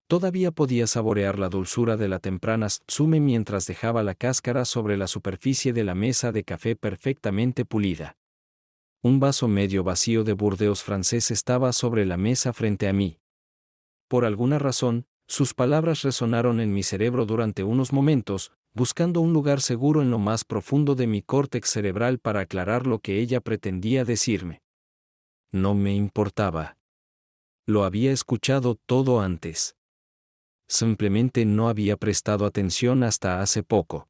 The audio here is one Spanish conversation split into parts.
Todavía podía saborear la dulzura de la temprana tsume mientras dejaba la cáscara sobre la superficie de la mesa de café perfectamente pulida. Un vaso medio vacío de Burdeos francés estaba sobre la mesa frente a mí. Por alguna razón, sus palabras resonaron en mi cerebro durante unos momentos, buscando un lugar seguro en lo más profundo de mi córtex cerebral para aclarar lo que ella pretendía decirme. No me importaba. Lo había escuchado todo antes. Simplemente no había prestado atención hasta hace poco.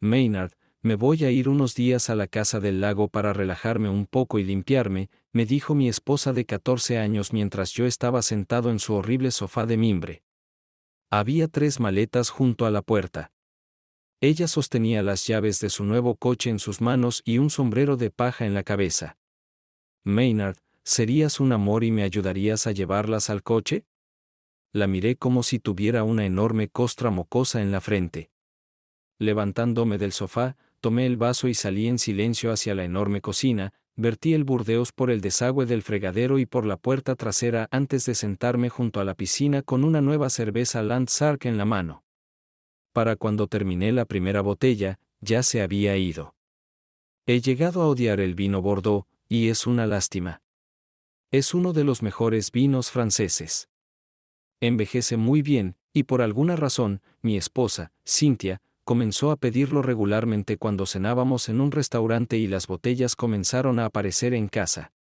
Maynard, me voy a ir unos días a la casa del lago para relajarme un poco y limpiarme, me dijo mi esposa de 14 años mientras yo estaba sentado en su horrible sofá de mimbre. Había 3 maletas junto a la puerta. Ella sostenía las llaves de su nuevo coche en sus manos y un sombrero de paja en la cabeza. Maynard, ¿serías un amor y me ayudarías a llevarlas al coche? La miré como si tuviera una enorme costra mocosa en la frente. Levantándome del sofá, tomé el vaso y salí en silencio hacia la enorme cocina, vertí el Burdeos por el desagüe del fregadero y por la puerta trasera antes de sentarme junto a la piscina con una nueva cerveza Landshark en la mano. Para cuando terminé la primera botella, ya se había ido. He llegado a odiar el vino Bordeaux, y es una lástima. Es uno de los mejores vinos franceses. Envejece muy bien, y por alguna razón, mi esposa, Cynthia, comenzó a pedirlo regularmente cuando cenábamos en un restaurante y las botellas comenzaron a aparecer en casa.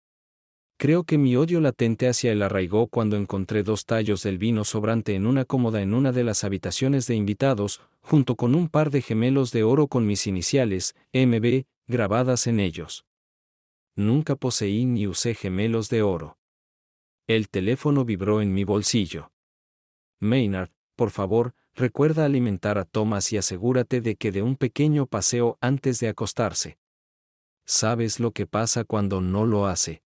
Creo que mi odio latente hacia él arraigó cuando encontré 2 tallos del vino sobrante en una cómoda en una de las habitaciones de invitados, junto con un par de gemelos de oro con mis iniciales, MB, grabadas en ellos. Nunca poseí ni usé gemelos de oro. El teléfono vibró en mi bolsillo. Maynard, por favor, recuerda alimentar a Thomas y asegúrate de que dé un pequeño paseo antes de acostarse. ¿Sabes lo que pasa cuando no lo hace?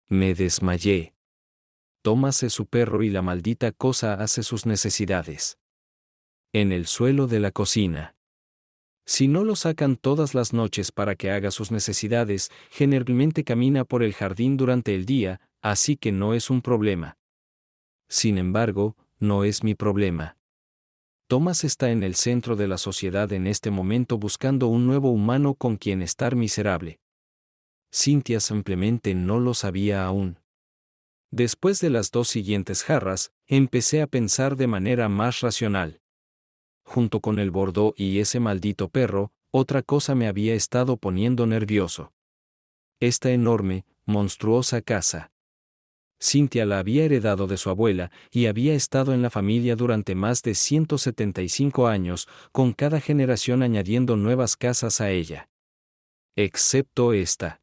Me desmayé. Thomas es su perro y la maldita cosa hace sus necesidades. En el suelo de la cocina. Si no lo sacan todas las noches para que haga sus necesidades, generalmente camina por el jardín durante el día, así que no es un problema. Sin embargo, no es mi problema. Thomas está en el centro de la sociedad en este momento buscando un nuevo humano con quien estar miserable. Cynthia simplemente no lo sabía aún. Después de las 2 siguientes jarras, empecé a pensar de manera más racional. Junto con el Bordeaux y ese maldito perro, otra cosa me había estado poniendo nervioso. Esta enorme, monstruosa casa. Cynthia la había heredado de su abuela y había estado en la familia durante más de 175 años, con cada generación añadiendo nuevas casas a ella. Excepto esta.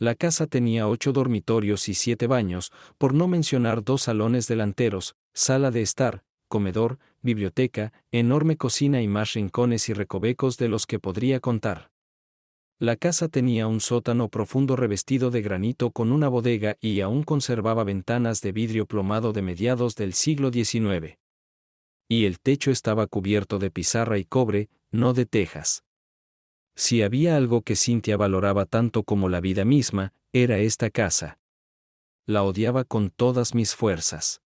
La casa tenía 8 dormitorios y 7 baños, por no mencionar 2 salones delanteros, sala de estar, comedor, biblioteca, enorme cocina y más rincones y recovecos de los que podría contar. La casa tenía un sótano profundo revestido de granito con una bodega y aún conservaba ventanas de vidrio plomado de mediados del siglo XIX. Y el techo estaba cubierto de pizarra y cobre, no de tejas. Si había algo que Cynthia valoraba tanto como la vida misma, era esta casa. La odiaba con todas mis fuerzas.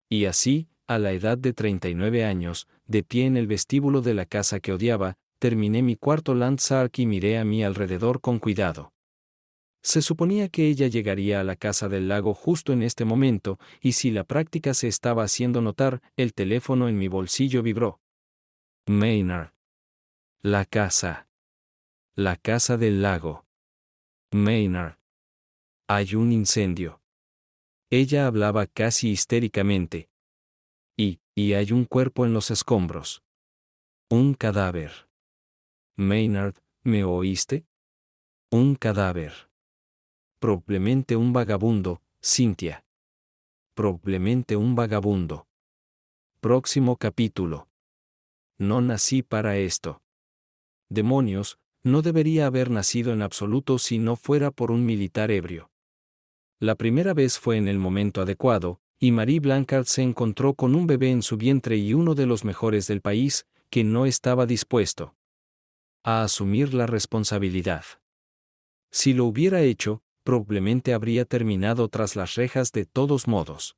Y así, a la edad de 39 años, de pie en el vestíbulo de la casa que odiaba, terminé mi cuarto Landshark y miré a mi alrededor con cuidado. Se suponía que ella llegaría a la casa del lago justo en este momento, y si la práctica se estaba haciendo notar, el teléfono en mi bolsillo vibró. Maynard. La casa. La casa del lago. Maynard. Hay un incendio. Ella hablaba casi histéricamente. Y hay un cuerpo en los escombros. Un cadáver. Maynard, ¿me oíste? Un cadáver. Probablemente un vagabundo, Cynthia. Probablemente un vagabundo. Próximo capítulo. No nací para esto. Demonios, no debería haber nacido en absoluto si no fuera por un militar ebrio. La primera vez fue en el momento adecuado, y Marie Blanchard se encontró con un bebé en su vientre y uno de los mejores del país, que no estaba dispuesto a asumir la responsabilidad. Si lo hubiera hecho, probablemente habría terminado tras las rejas de todos modos.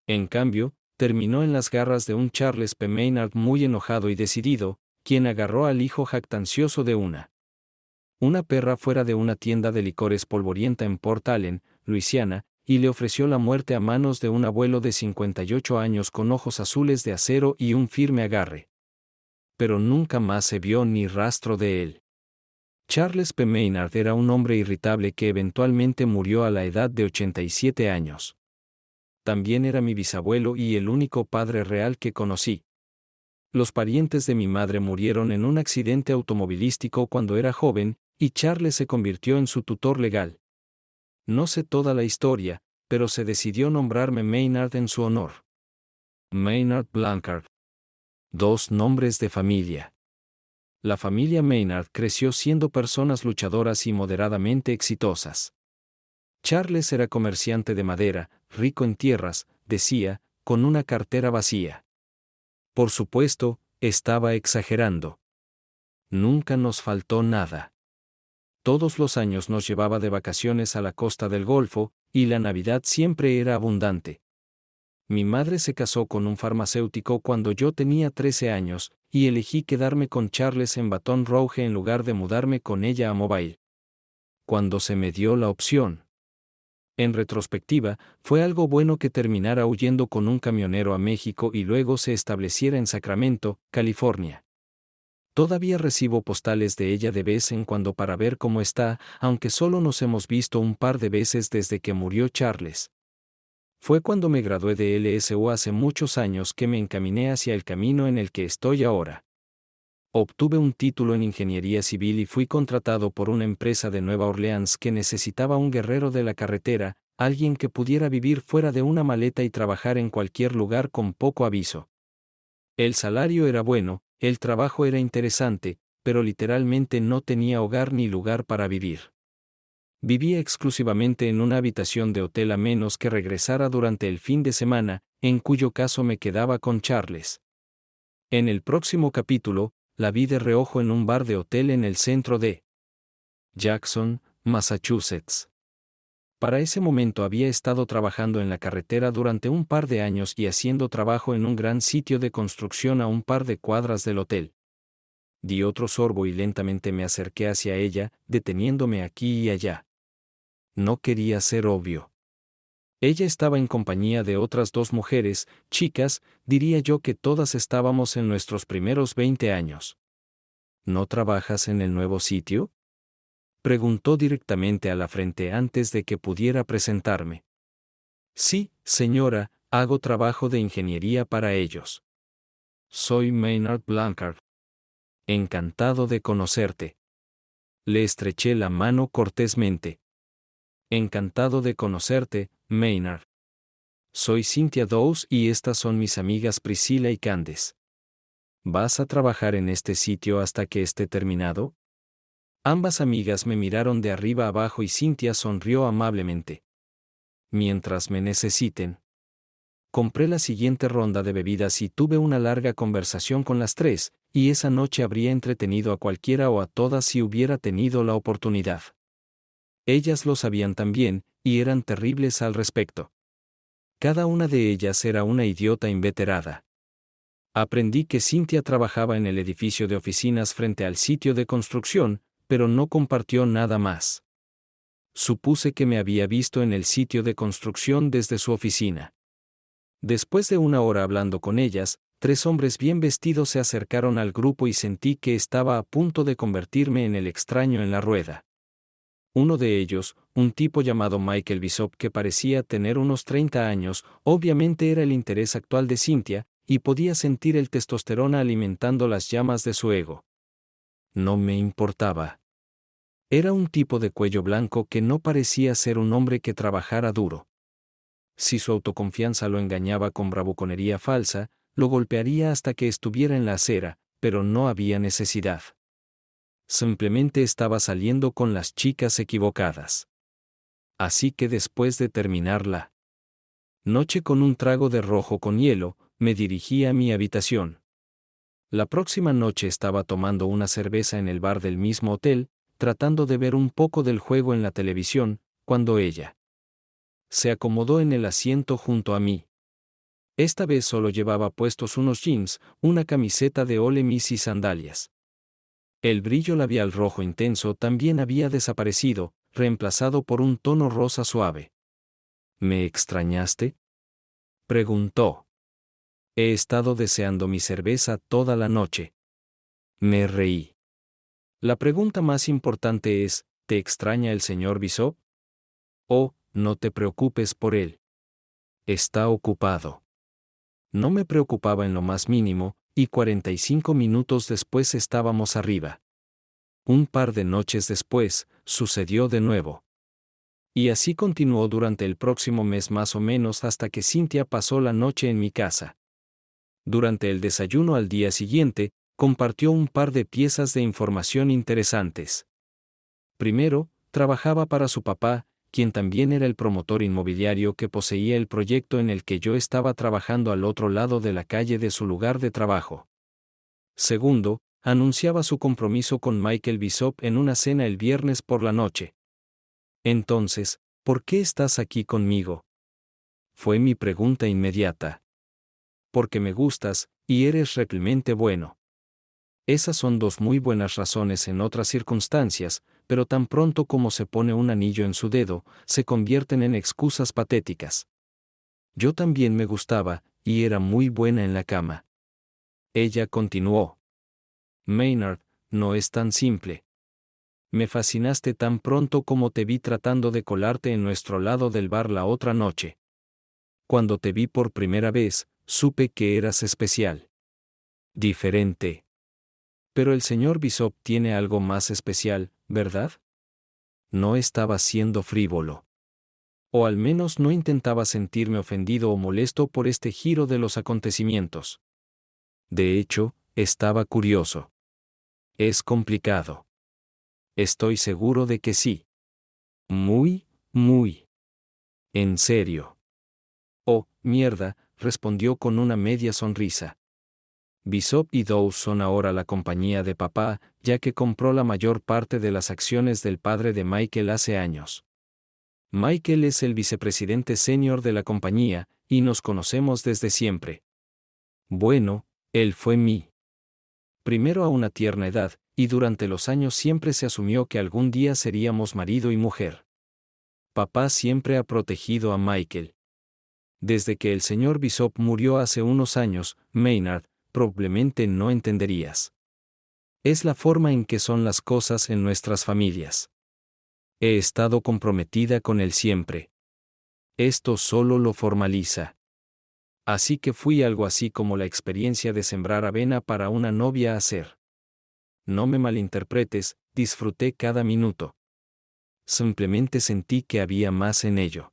En cambio, terminó en las garras de un Charles P. Maynard muy enojado y decidido, quien agarró al hijo jactancioso de una perra fuera de una tienda de licores polvorienta en Port Allen, Luisiana, y le ofreció la muerte a manos de un abuelo de 58 años con ojos azules de acero y un firme agarre. Pero nunca más se vio ni rastro de él. Charles P. Maynard era un hombre irritable que eventualmente murió a la edad de 87 años. También era mi bisabuelo y el único padre real que conocí. Los parientes de mi madre murieron en un accidente automovilístico cuando era joven, y Charles se convirtió en su tutor legal. No sé toda la historia, pero se decidió nombrarme Maynard en su honor. Maynard Blanchard. 2 nombres de familia. La familia Maynard creció siendo personas luchadoras y moderadamente exitosas. Charles era comerciante de madera, rico en tierras, decía, con una cartera vacía. Por supuesto, estaba exagerando. Nunca nos faltó nada. Todos los años nos llevaba de vacaciones a la costa del Golfo, y la Navidad siempre era abundante. Mi madre se casó con un farmacéutico cuando yo tenía 13 años, y elegí quedarme con Charles en Baton Rouge en lugar de mudarme con ella a Mobile. Cuando se me dio la opción. En retrospectiva, fue algo bueno que terminara huyendo con un camionero a México y luego se estableciera en Sacramento, California. Todavía recibo postales de ella de vez en cuando para ver cómo está, aunque solo nos hemos visto un par de veces desde que murió Charles. Fue cuando me gradué de LSU hace muchos años que me encaminé hacia el camino en el que estoy ahora. Obtuve un título en ingeniería civil y fui contratado por una empresa de Nueva Orleans que necesitaba un guerrero de la carretera, alguien que pudiera vivir fuera de una maleta y trabajar en cualquier lugar con poco aviso. El salario era bueno, el trabajo era interesante, pero literalmente no tenía hogar ni lugar para vivir. Vivía exclusivamente en una habitación de hotel a menos que regresara durante el fin de semana, en cuyo caso me quedaba con Charles. En el próximo capítulo, la vi de reojo en un bar de hotel en el centro de Jackson, Massachusetts. Para ese momento había estado trabajando en la carretera durante un par de años y haciendo trabajo en un gran sitio de construcción a un par de cuadras del hotel. Di otro sorbo y lentamente me acerqué hacia ella, deteniéndome aquí y allá. No quería ser obvio. Ella estaba en compañía de otras 2 mujeres, chicas, diría yo que todas estábamos en nuestros primeros 20 años. ¿No trabajas en el nuevo sitio?, preguntó directamente a la frente antes de que pudiera presentarme. Sí, señora, hago trabajo de ingeniería para ellos. Soy Maynard Blanchard. Encantado de conocerte. Le estreché la mano cortésmente. Encantado de conocerte, Maynard. Soy Cynthia Dawes y estas son mis amigas Priscilla y Candace. ¿Vas a trabajar en este sitio hasta que esté terminado? Ambas amigas me miraron de arriba abajo y Cynthia sonrió amablemente. Mientras me necesiten. Compré la siguiente ronda de bebidas y tuve una larga conversación con las 3, y esa noche habría entretenido a cualquiera o a todas si hubiera tenido la oportunidad. Ellas lo sabían también, y eran terribles al respecto. Cada una de ellas era una idiota inveterada. Aprendí que Cynthia trabajaba en el edificio de oficinas frente al sitio de construcción, pero no compartió nada más. Supuse que me había visto en el sitio de construcción desde su oficina. Después de una hora hablando con ellas, 3 hombres bien vestidos se acercaron al grupo y sentí que estaba a punto de convertirme en el extraño en la rueda. Uno de ellos, un tipo llamado Michael Bishop que parecía tener unos 30 años, obviamente era el interés actual de Cynthia, y podía sentir el testosterona alimentando las llamas de su ego. No me importaba. Era un tipo de cuello blanco que no parecía ser un hombre que trabajara duro. Si su autoconfianza lo engañaba con bravuconería falsa, lo golpearía hasta que estuviera en la acera, pero no había necesidad. Simplemente estaba saliendo con las chicas equivocadas. Así que después de terminar la noche con un trago de rojo con hielo, me dirigí a mi habitación. La próxima noche estaba tomando una cerveza en el bar del mismo hotel, tratando de ver un poco del juego en la televisión, cuando ella se acomodó en el asiento junto a mí. Esta vez solo llevaba puestos unos jeans, una camiseta de Ole Miss y sandalias. El brillo labial rojo intenso también había desaparecido, reemplazado por un tono rosa suave. ¿Me extrañaste?, preguntó. He estado deseando mi cerveza toda la noche. Me reí. La pregunta más importante es, ¿te extraña el señor Bishop? Oh, no te preocupes por él. Está ocupado. No me preocupaba en lo más mínimo, y 45 minutos después estábamos arriba. Un par de noches después, sucedió de nuevo. Y así continuó durante el próximo mes más o menos hasta que Cynthia pasó la noche en mi casa. Durante el desayuno al día siguiente, compartió un par de piezas de información interesantes. Primero, trabajaba para su papá, quien también era el promotor inmobiliario que poseía el proyecto en el que yo estaba trabajando al otro lado de la calle de su lugar de trabajo. Segundo, anunciaba su compromiso con Michael Bishop en una cena el viernes por la noche. Entonces, ¿por qué estás aquí conmigo?, fue mi pregunta inmediata. Porque me gustas, y eres realmente bueno. Esas son dos muy buenas razones en otras circunstancias, pero tan pronto como se pone un anillo en su dedo, se convierten en excusas patéticas. Yo también me gustaba, y era muy buena en la cama. Ella continuó. Maynard, no es tan simple. Me fascinaste tan pronto como te vi tratando de colarte en nuestro lado del bar la otra noche. Cuando te vi por primera vez, supe que eras especial. Diferente. Pero el señor Bishop tiene algo más especial, ¿verdad? No estaba siendo frívolo. O al menos no intentaba sentirme ofendido o molesto por este giro de los acontecimientos. De hecho, estaba curioso. Es complicado. Estoy seguro de que sí. Muy, muy. En serio. Oh, mierda, respondió con una media sonrisa. Bishop y Dawes son ahora la compañía de papá, ya que compró la mayor parte de las acciones del padre de Michael hace años. Michael es el vicepresidente senior de la compañía, y nos conocemos desde siempre. Bueno, él fue mí. Primero a una tierna edad, y durante los años siempre se asumió que algún día seríamos marido y mujer. Papá siempre ha protegido a Michael. Desde que el señor Bishop murió hace unos años, Maynard, probablemente no entenderías. Es la forma en que son las cosas en nuestras familias. He estado comprometida con él siempre. Esto solo lo formaliza. Así que fui algo así como la experiencia de sembrar avena para una novia hacer. No me malinterpretes, disfruté cada minuto. Simplemente sentí que había más en ello.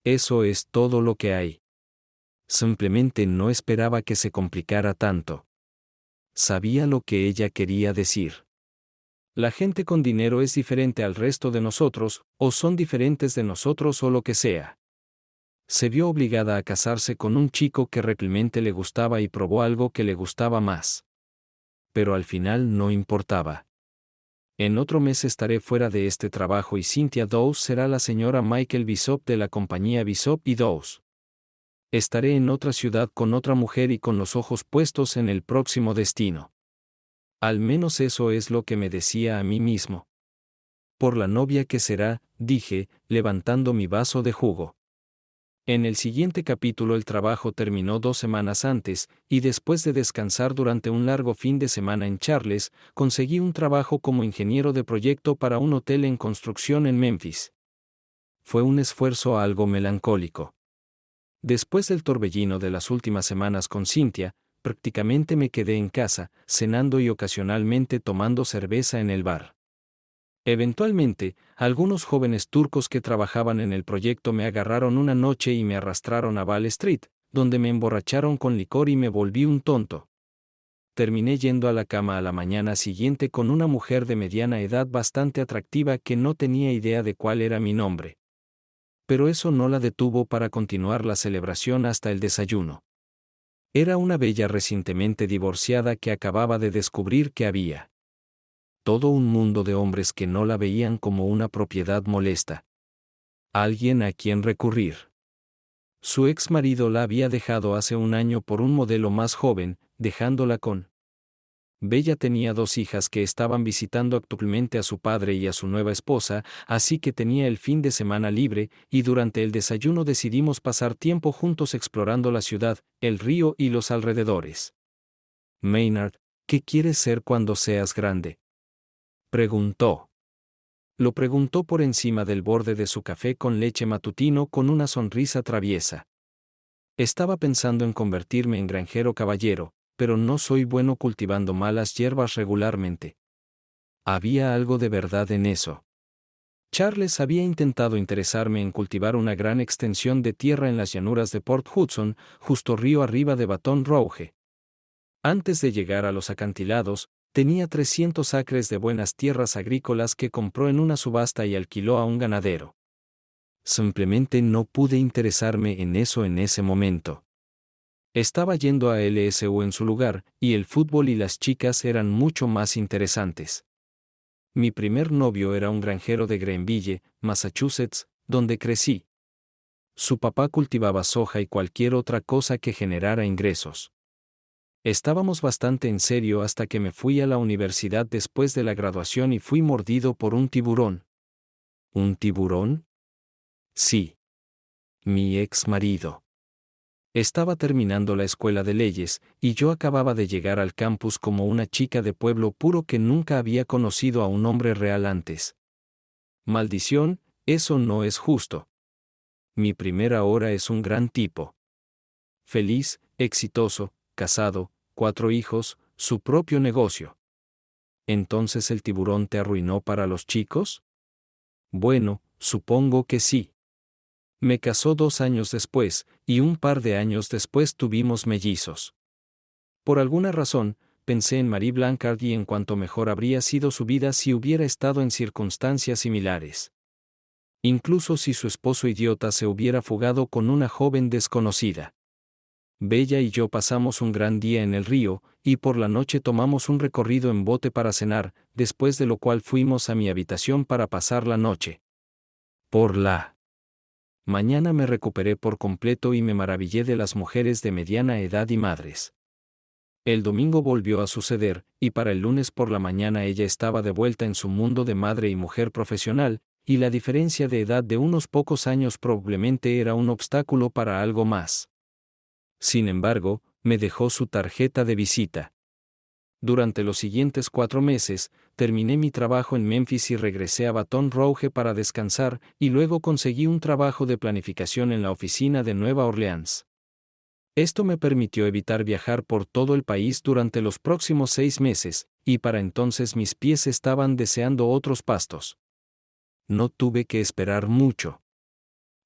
Eso es todo lo que hay. Simplemente no esperaba que se complicara tanto. Sabía lo que ella quería decir. La gente con dinero es diferente al resto de nosotros, o son diferentes de nosotros o lo que sea. Se vio obligada a casarse con un chico que realmente le gustaba y probó algo que le gustaba más. Pero al final no importaba. En otro mes estaré fuera de este trabajo y Cynthia Dawes será la señora Michael Bishop de la compañía Bishop y Dawes. Estaré en otra ciudad con otra mujer y con los ojos puestos en el próximo destino. Al menos eso es lo que me decía a mí mismo. Por la novia que será, dije, levantando mi vaso de jugo. En el siguiente capítulo el trabajo terminó 2 semanas antes, y después de descansar durante un largo fin de semana en Charles, conseguí un trabajo como ingeniero de proyecto para un hotel en construcción en Memphis. Fue un esfuerzo algo melancólico. Después del torbellino de las últimas semanas con Cynthia, prácticamente me quedé en casa, cenando y ocasionalmente tomando cerveza en el bar. Eventualmente, algunos jóvenes turcos que trabajaban en el proyecto me agarraron una noche y me arrastraron a Wall Street, donde me emborracharon con licor y me volví un tonto. Terminé yendo a la cama a la mañana siguiente con una mujer de mediana edad bastante atractiva que no tenía idea de cuál era mi nombre. Pero eso no la detuvo para continuar la celebración hasta el desayuno. Era una bella recientemente divorciada que acababa de descubrir que había todo un mundo de hombres que no la veían como una propiedad molesta. Alguien a quien recurrir. Su ex marido la había dejado hace un año por un modelo más joven, dejándola con. Bella tenía 2 hijas que estaban visitando actualmente a su padre y a su nueva esposa, así que tenía el fin de semana libre, y durante el desayuno decidimos pasar tiempo juntos explorando la ciudad, el río y los alrededores. Maynard, ¿qué quieres ser cuando seas grande?, preguntó. Lo preguntó por encima del borde de su café con leche matutino con una sonrisa traviesa. Estaba pensando en convertirme en granjero caballero, pero no soy bueno cultivando malas hierbas regularmente. Había algo de verdad en eso. Charles había intentado interesarme en cultivar una gran extensión de tierra en las llanuras de Port Hudson, justo río arriba de Baton Rouge. Antes de llegar a los acantilados, tenía 300 acres de buenas tierras agrícolas que compró en una subasta y alquiló a un ganadero. Simplemente no pude interesarme en eso en ese momento. Estaba yendo a LSU en su lugar, y el fútbol y las chicas eran mucho más interesantes. Mi primer novio era un granjero de Greenville, Massachusetts, donde crecí. Su papá cultivaba soja y cualquier otra cosa que generara ingresos. Estábamos bastante en serio hasta que me fui a la universidad después de la graduación y fui mordido por un tiburón. ¿Un tiburón? Sí. Mi ex marido. Estaba terminando la escuela de leyes, y yo acababa de llegar al campus como una chica de pueblo puro que nunca había conocido a un hombre real antes. Maldición, eso no es justo. Mi primera hora es un gran tipo. Feliz, exitoso, casado, 4 hijos, su propio negocio. ¿Entonces el tiburón te arruinó para los chicos? Bueno, supongo que sí. Me casó 2 años después, y un par de años después tuvimos mellizos. Por alguna razón, pensé en Marie Blanchard y en cuánto mejor habría sido su vida si hubiera estado en circunstancias similares. Incluso si su esposo idiota se hubiera fugado con una joven desconocida. Bella y yo pasamos un gran día en el río, y por la noche tomamos un recorrido en bote para cenar, después de lo cual fuimos a mi habitación para pasar la noche. Por la mañana me recuperé por completo y me maravillé de las mujeres de mediana edad y madres. El domingo volvió a suceder, y para el lunes por la mañana ella estaba de vuelta en su mundo de madre y mujer profesional, y la diferencia de edad de unos pocos años probablemente era un obstáculo para algo más. Sin embargo, me dejó su tarjeta de visita. Durante los siguientes 4 meses, terminé mi trabajo en Memphis y regresé a Baton Rouge para descansar, y luego conseguí un trabajo de planificación en la oficina de Nueva Orleans. Esto me permitió evitar viajar por todo el país durante los próximos 6 meses, y para entonces mis pies estaban deseando otros pastos. No tuve que esperar mucho.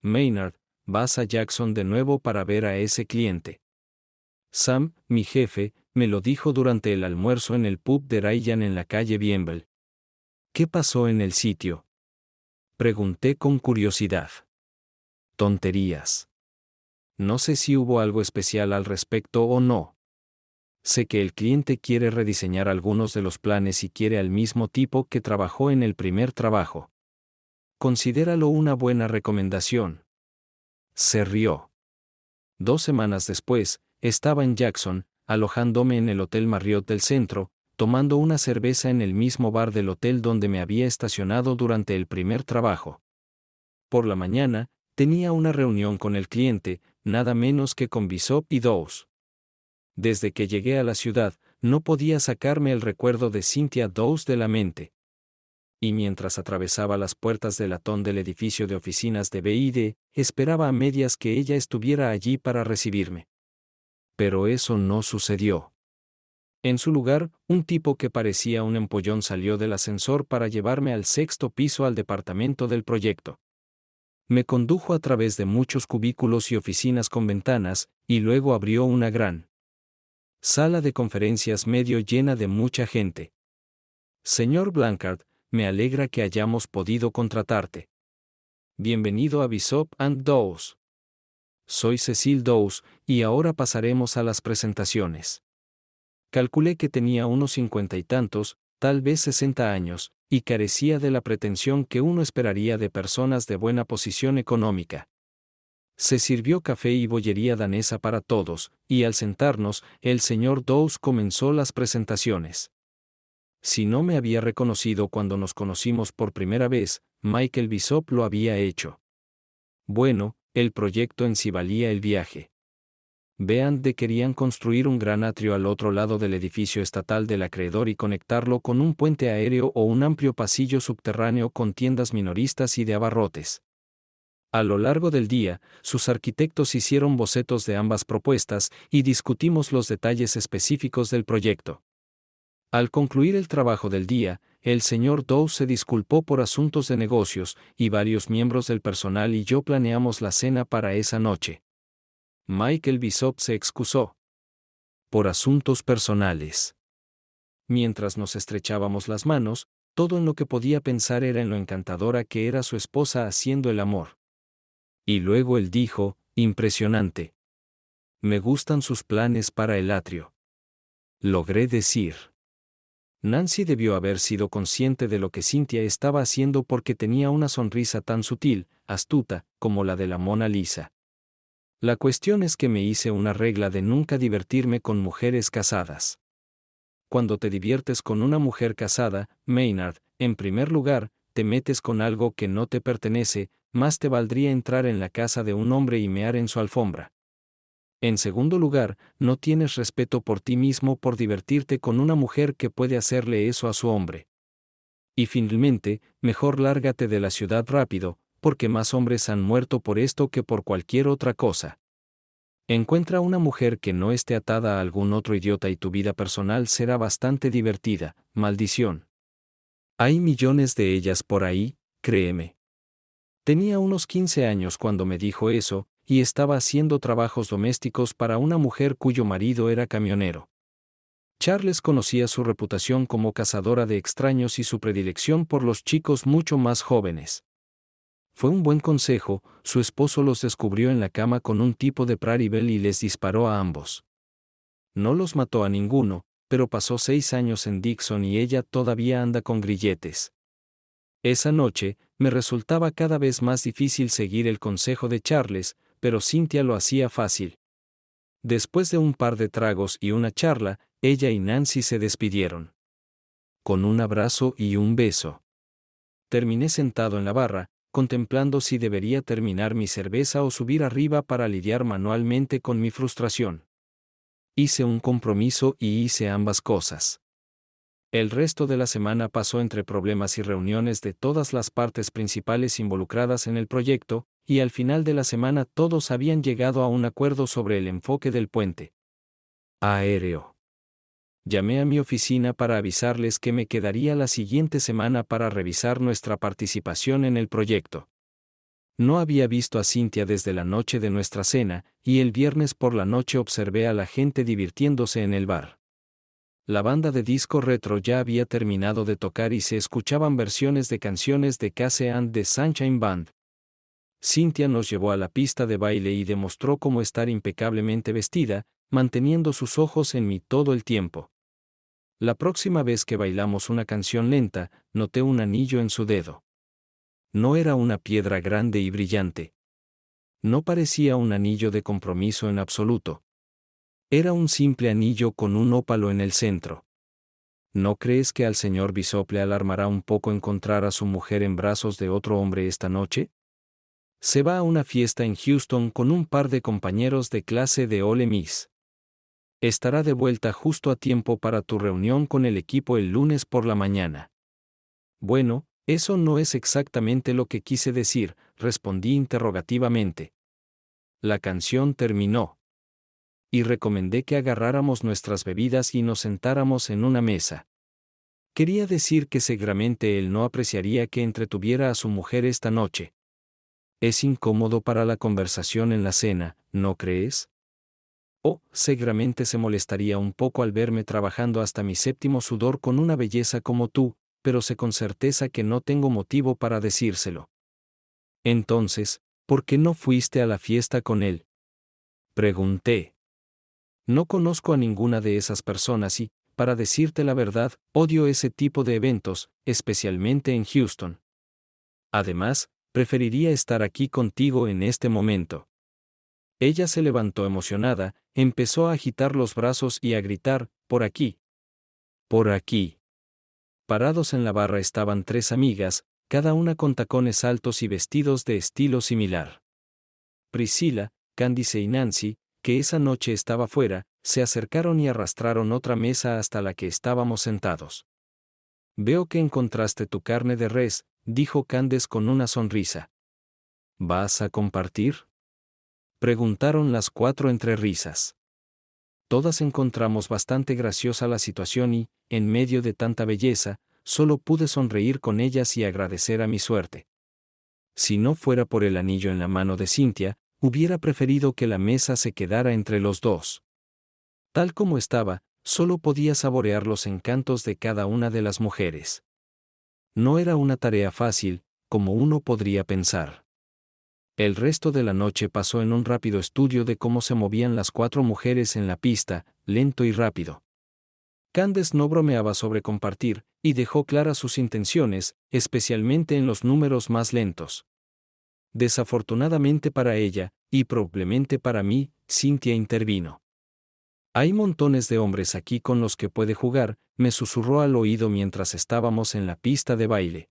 Maynard, vas a Jackson de nuevo para ver a ese cliente. Sam, mi jefe, me lo dijo durante el almuerzo en el pub de Ryan en la calle Bienville. ¿Qué pasó en el sitio?, pregunté con curiosidad. Tonterías. No sé si hubo algo especial al respecto o no. Sé que el cliente quiere rediseñar algunos de los planes y quiere al mismo tipo que trabajó en el primer trabajo. Considéralo una buena recomendación. Se rió. 2 semanas después, estaba en Jackson, alojándome en el Hotel Marriott del centro, tomando una cerveza en el mismo bar del hotel donde me había estacionado durante el primer trabajo. Por la mañana, tenía una reunión con el cliente, nada menos que con Bishop y Dawes. Desde que llegué a la ciudad, no podía sacarme el recuerdo de Cynthia Dawes de la mente. Y mientras atravesaba las puertas de latón del edificio de oficinas de BID, esperaba a medias que ella estuviera allí para recibirme. Pero eso no sucedió. En su lugar, un tipo que parecía un empollón salió del ascensor para llevarme al 6º piso al departamento del proyecto. Me condujo a través de muchos cubículos y oficinas con ventanas, y luego abrió una gran sala de conferencias medio llena de mucha gente. Señor Blanchard, me alegra que hayamos podido contratarte. Bienvenido a Bishop and Dawes. Soy Cecil Dawes, y ahora pasaremos a las presentaciones. Calculé que tenía unos 50 y tantos, tal vez 60 años, y carecía de la pretensión que uno esperaría de personas de buena posición económica. Se sirvió café y bollería danesa para todos, y al sentarnos, el señor Dawes comenzó las presentaciones. Si no me había reconocido cuando nos conocimos por primera vez, Michael Bishop lo había hecho. Bueno, el proyecto en sí valía el viaje. Vean de querían construir un gran atrio al otro lado del edificio estatal del acreedor y conectarlo con un puente aéreo o un amplio pasillo subterráneo con tiendas minoristas y de abarrotes. A lo largo del día, sus arquitectos hicieron bocetos de ambas propuestas y discutimos los detalles específicos del proyecto. Al concluir el trabajo del día, el señor Dawes se disculpó por asuntos de negocios, y varios miembros del personal y yo planeamos la cena para esa noche. Michael Bishop se excusó. Por asuntos personales. Mientras nos estrechábamos las manos, todo en lo que podía pensar era en lo encantadora que era su esposa haciendo el amor. Y luego él dijo, impresionante. Me gustan sus planes para el atrio. Logré decir. Nancy debió haber sido consciente de lo que Cynthia estaba haciendo porque tenía una sonrisa tan sutil, astuta, como la de la Mona Lisa. La cuestión es que me hice una regla de nunca divertirme con mujeres casadas. Cuando te diviertes con una mujer casada, Maynard, en primer lugar, te metes con algo que no te pertenece, más te valdría entrar en la casa de un hombre y mear en su alfombra. En segundo lugar, no tienes respeto por ti mismo por divertirte con una mujer que puede hacerle eso a su hombre. Y finalmente, mejor lárgate de la ciudad rápido, porque más hombres han muerto por esto que por cualquier otra cosa. Encuentra una mujer que no esté atada a algún otro idiota y tu vida personal será bastante divertida, maldición. Hay millones de ellas por ahí, créeme. Tenía unos 15 años cuando me dijo eso, y estaba haciendo trabajos domésticos para una mujer cuyo marido era camionero. Charles conocía su reputación como cazadora de extraños y su predilección por los chicos mucho más jóvenes. Fue un buen consejo, su esposo los descubrió en la cama con un tipo de Prairie Belle y les disparó a ambos. No los mató a ninguno, pero pasó 6 años en Dixon y ella todavía anda con grilletes. Esa noche, me resultaba cada vez más difícil seguir el consejo de Charles, pero Cynthia lo hacía fácil. Después de un par de tragos y una charla, ella y Nancy se despidieron. Con un abrazo y un beso. Terminé sentado en la barra, contemplando si debería terminar mi cerveza o subir arriba para lidiar manualmente con mi frustración. Hice un compromiso y hice ambas cosas. El resto de la semana pasó entre problemas y reuniones de todas las partes principales involucradas en el proyecto, y al final de la semana todos habían llegado a un acuerdo sobre el enfoque del puente aéreo. Llamé a mi oficina para avisarles que me quedaría la siguiente semana para revisar nuestra participación en el proyecto. No había visto a Cynthia desde la noche de nuestra cena, y el viernes por la noche observé a la gente divirtiéndose en el bar. La banda de disco retro ya había terminado de tocar y se escuchaban versiones de canciones de Casey and the Sunshine Band. Cynthia nos llevó a la pista de baile y demostró cómo estar impecablemente vestida, manteniendo sus ojos en mí todo el tiempo. La próxima vez que bailamos una canción lenta, noté un anillo en su dedo. No era una piedra grande y brillante. No parecía un anillo de compromiso en absoluto. Era un simple anillo con un ópalo en el centro. ¿No crees que al señor Bishop le alarmará un poco encontrar a su mujer en brazos de otro hombre esta noche? Se va a una fiesta en Houston con un par de compañeros de clase de Ole Miss. Estará de vuelta justo a tiempo para tu reunión con el equipo el lunes por la mañana. Bueno, eso no es exactamente lo que quise decir, respondí interrogativamente. La canción terminó. Y recomendé que agarráramos nuestras bebidas y nos sentáramos en una mesa. Quería decir que seguramente él no apreciaría que entretuviera a su mujer esta noche. Es incómodo para la conversación en la cena, ¿no crees? O, seguramente se molestaría un poco al verme trabajando hasta mi séptimo sudor con una belleza como tú, pero sé con certeza que no tengo motivo para decírselo. Entonces, ¿por qué no fuiste a la fiesta con él? Pregunté. No conozco a ninguna de esas personas y, para decirte la verdad, odio ese tipo de eventos, especialmente en Houston. Además, preferiría estar aquí contigo en este momento. Ella se levantó emocionada, empezó a agitar los brazos y a gritar, «¡Por aquí! ¡Por aquí!». Parados en la barra estaban 3 amigas, cada una con tacones altos y vestidos de estilo similar. Priscilla, Candice y Nancy, que esa noche estaba fuera, se acercaron y arrastraron otra mesa hasta la que estábamos sentados. «Veo que encontraste tu carne de res», dijo Candace con una sonrisa. «¿Vas a compartir?», preguntaron las 4 entre risas. Todas encontramos bastante graciosa la situación y, en medio de tanta belleza, solo pude sonreír con ellas y agradecer a mi suerte. Si no fuera por el anillo en la mano de Cynthia, hubiera preferido que la mesa se quedara entre los dos. Tal como estaba, solo podía saborear los encantos de cada una de las mujeres. No era una tarea fácil, como uno podría pensar. El resto de la noche pasó en un rápido estudio de cómo se movían las 4 mujeres en la pista, lento y rápido. Candace no bromeaba sobre compartir, y dejó claras sus intenciones, especialmente en los números más lentos. Desafortunadamente para ella, y probablemente para mí, Cynthia intervino. «Hay montones de hombres aquí con los que puede jugar», me susurró al oído mientras estábamos en la pista de baile.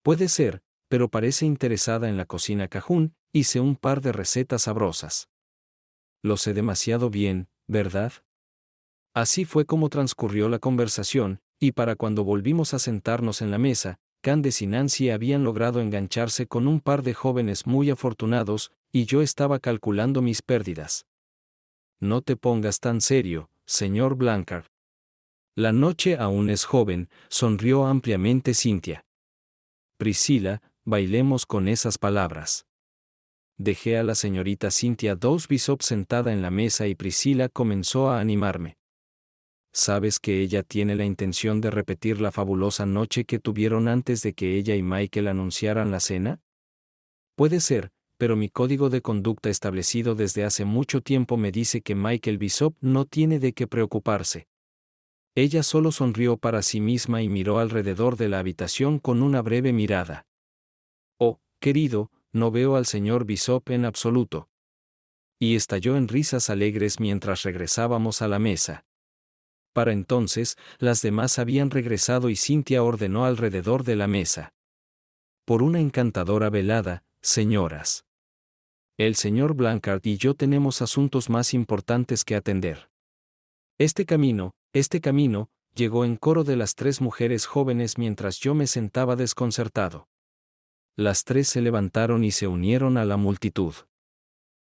«Puede ser, pero parece interesada en la cocina cajún, y sé un par de recetas sabrosas». «Lo sé demasiado bien, ¿verdad?». Así fue como transcurrió la conversación, y para cuando volvimos a sentarnos en la mesa, Candace y Nancy habían logrado engancharse con un par de jóvenes muy afortunados, y yo estaba calculando mis pérdidas. «No te pongas tan serio, señor Blanchard. La noche aún es joven», sonrió ampliamente Cynthia. «Priscilla, bailemos con esas palabras». Dejé a la señorita Cynthia Bishop sentada en la mesa y Priscilla comenzó a animarme. «¿Sabes que ella tiene la intención de repetir la fabulosa noche que tuvieron antes de que ella y Michael anunciaran la cena? Puede ser, pero mi código de conducta establecido desde hace mucho tiempo me dice que Michael Bishop no tiene de qué preocuparse». Ella solo sonrió para sí misma y miró alrededor de la habitación con una breve mirada. «Oh, querido, no veo al señor Bishop en absoluto». Y estalló en risas alegres mientras regresábamos a la mesa. Para entonces, las demás habían regresado y Cynthia ordenó alrededor de la mesa. «Por una encantadora velada, señoras. El señor Blanchard y yo tenemos asuntos más importantes que atender». Este camino, llegó en coro de las 3 mujeres jóvenes mientras yo me sentaba desconcertado. Las 3 se levantaron y se unieron a la multitud.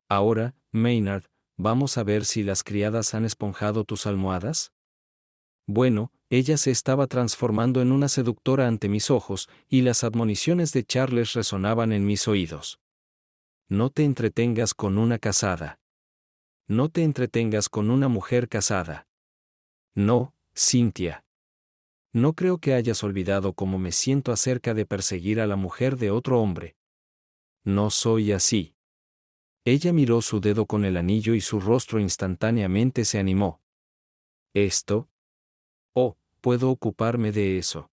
«Ahora, Maynard, vamos a ver si las criadas han esponjado tus almohadas». Bueno, ella se estaba transformando en una seductora ante mis ojos, y las admoniciones de Charles resonaban en mis oídos. «No te entretengas con una casada. No te entretengas con una mujer casada». «No, Cynthia. No creo que hayas olvidado cómo me siento acerca de perseguir a la mujer de otro hombre. No soy así». Ella miró su dedo con el anillo y su rostro instantáneamente se animó. «¿Esto? Oh, puedo ocuparme de eso».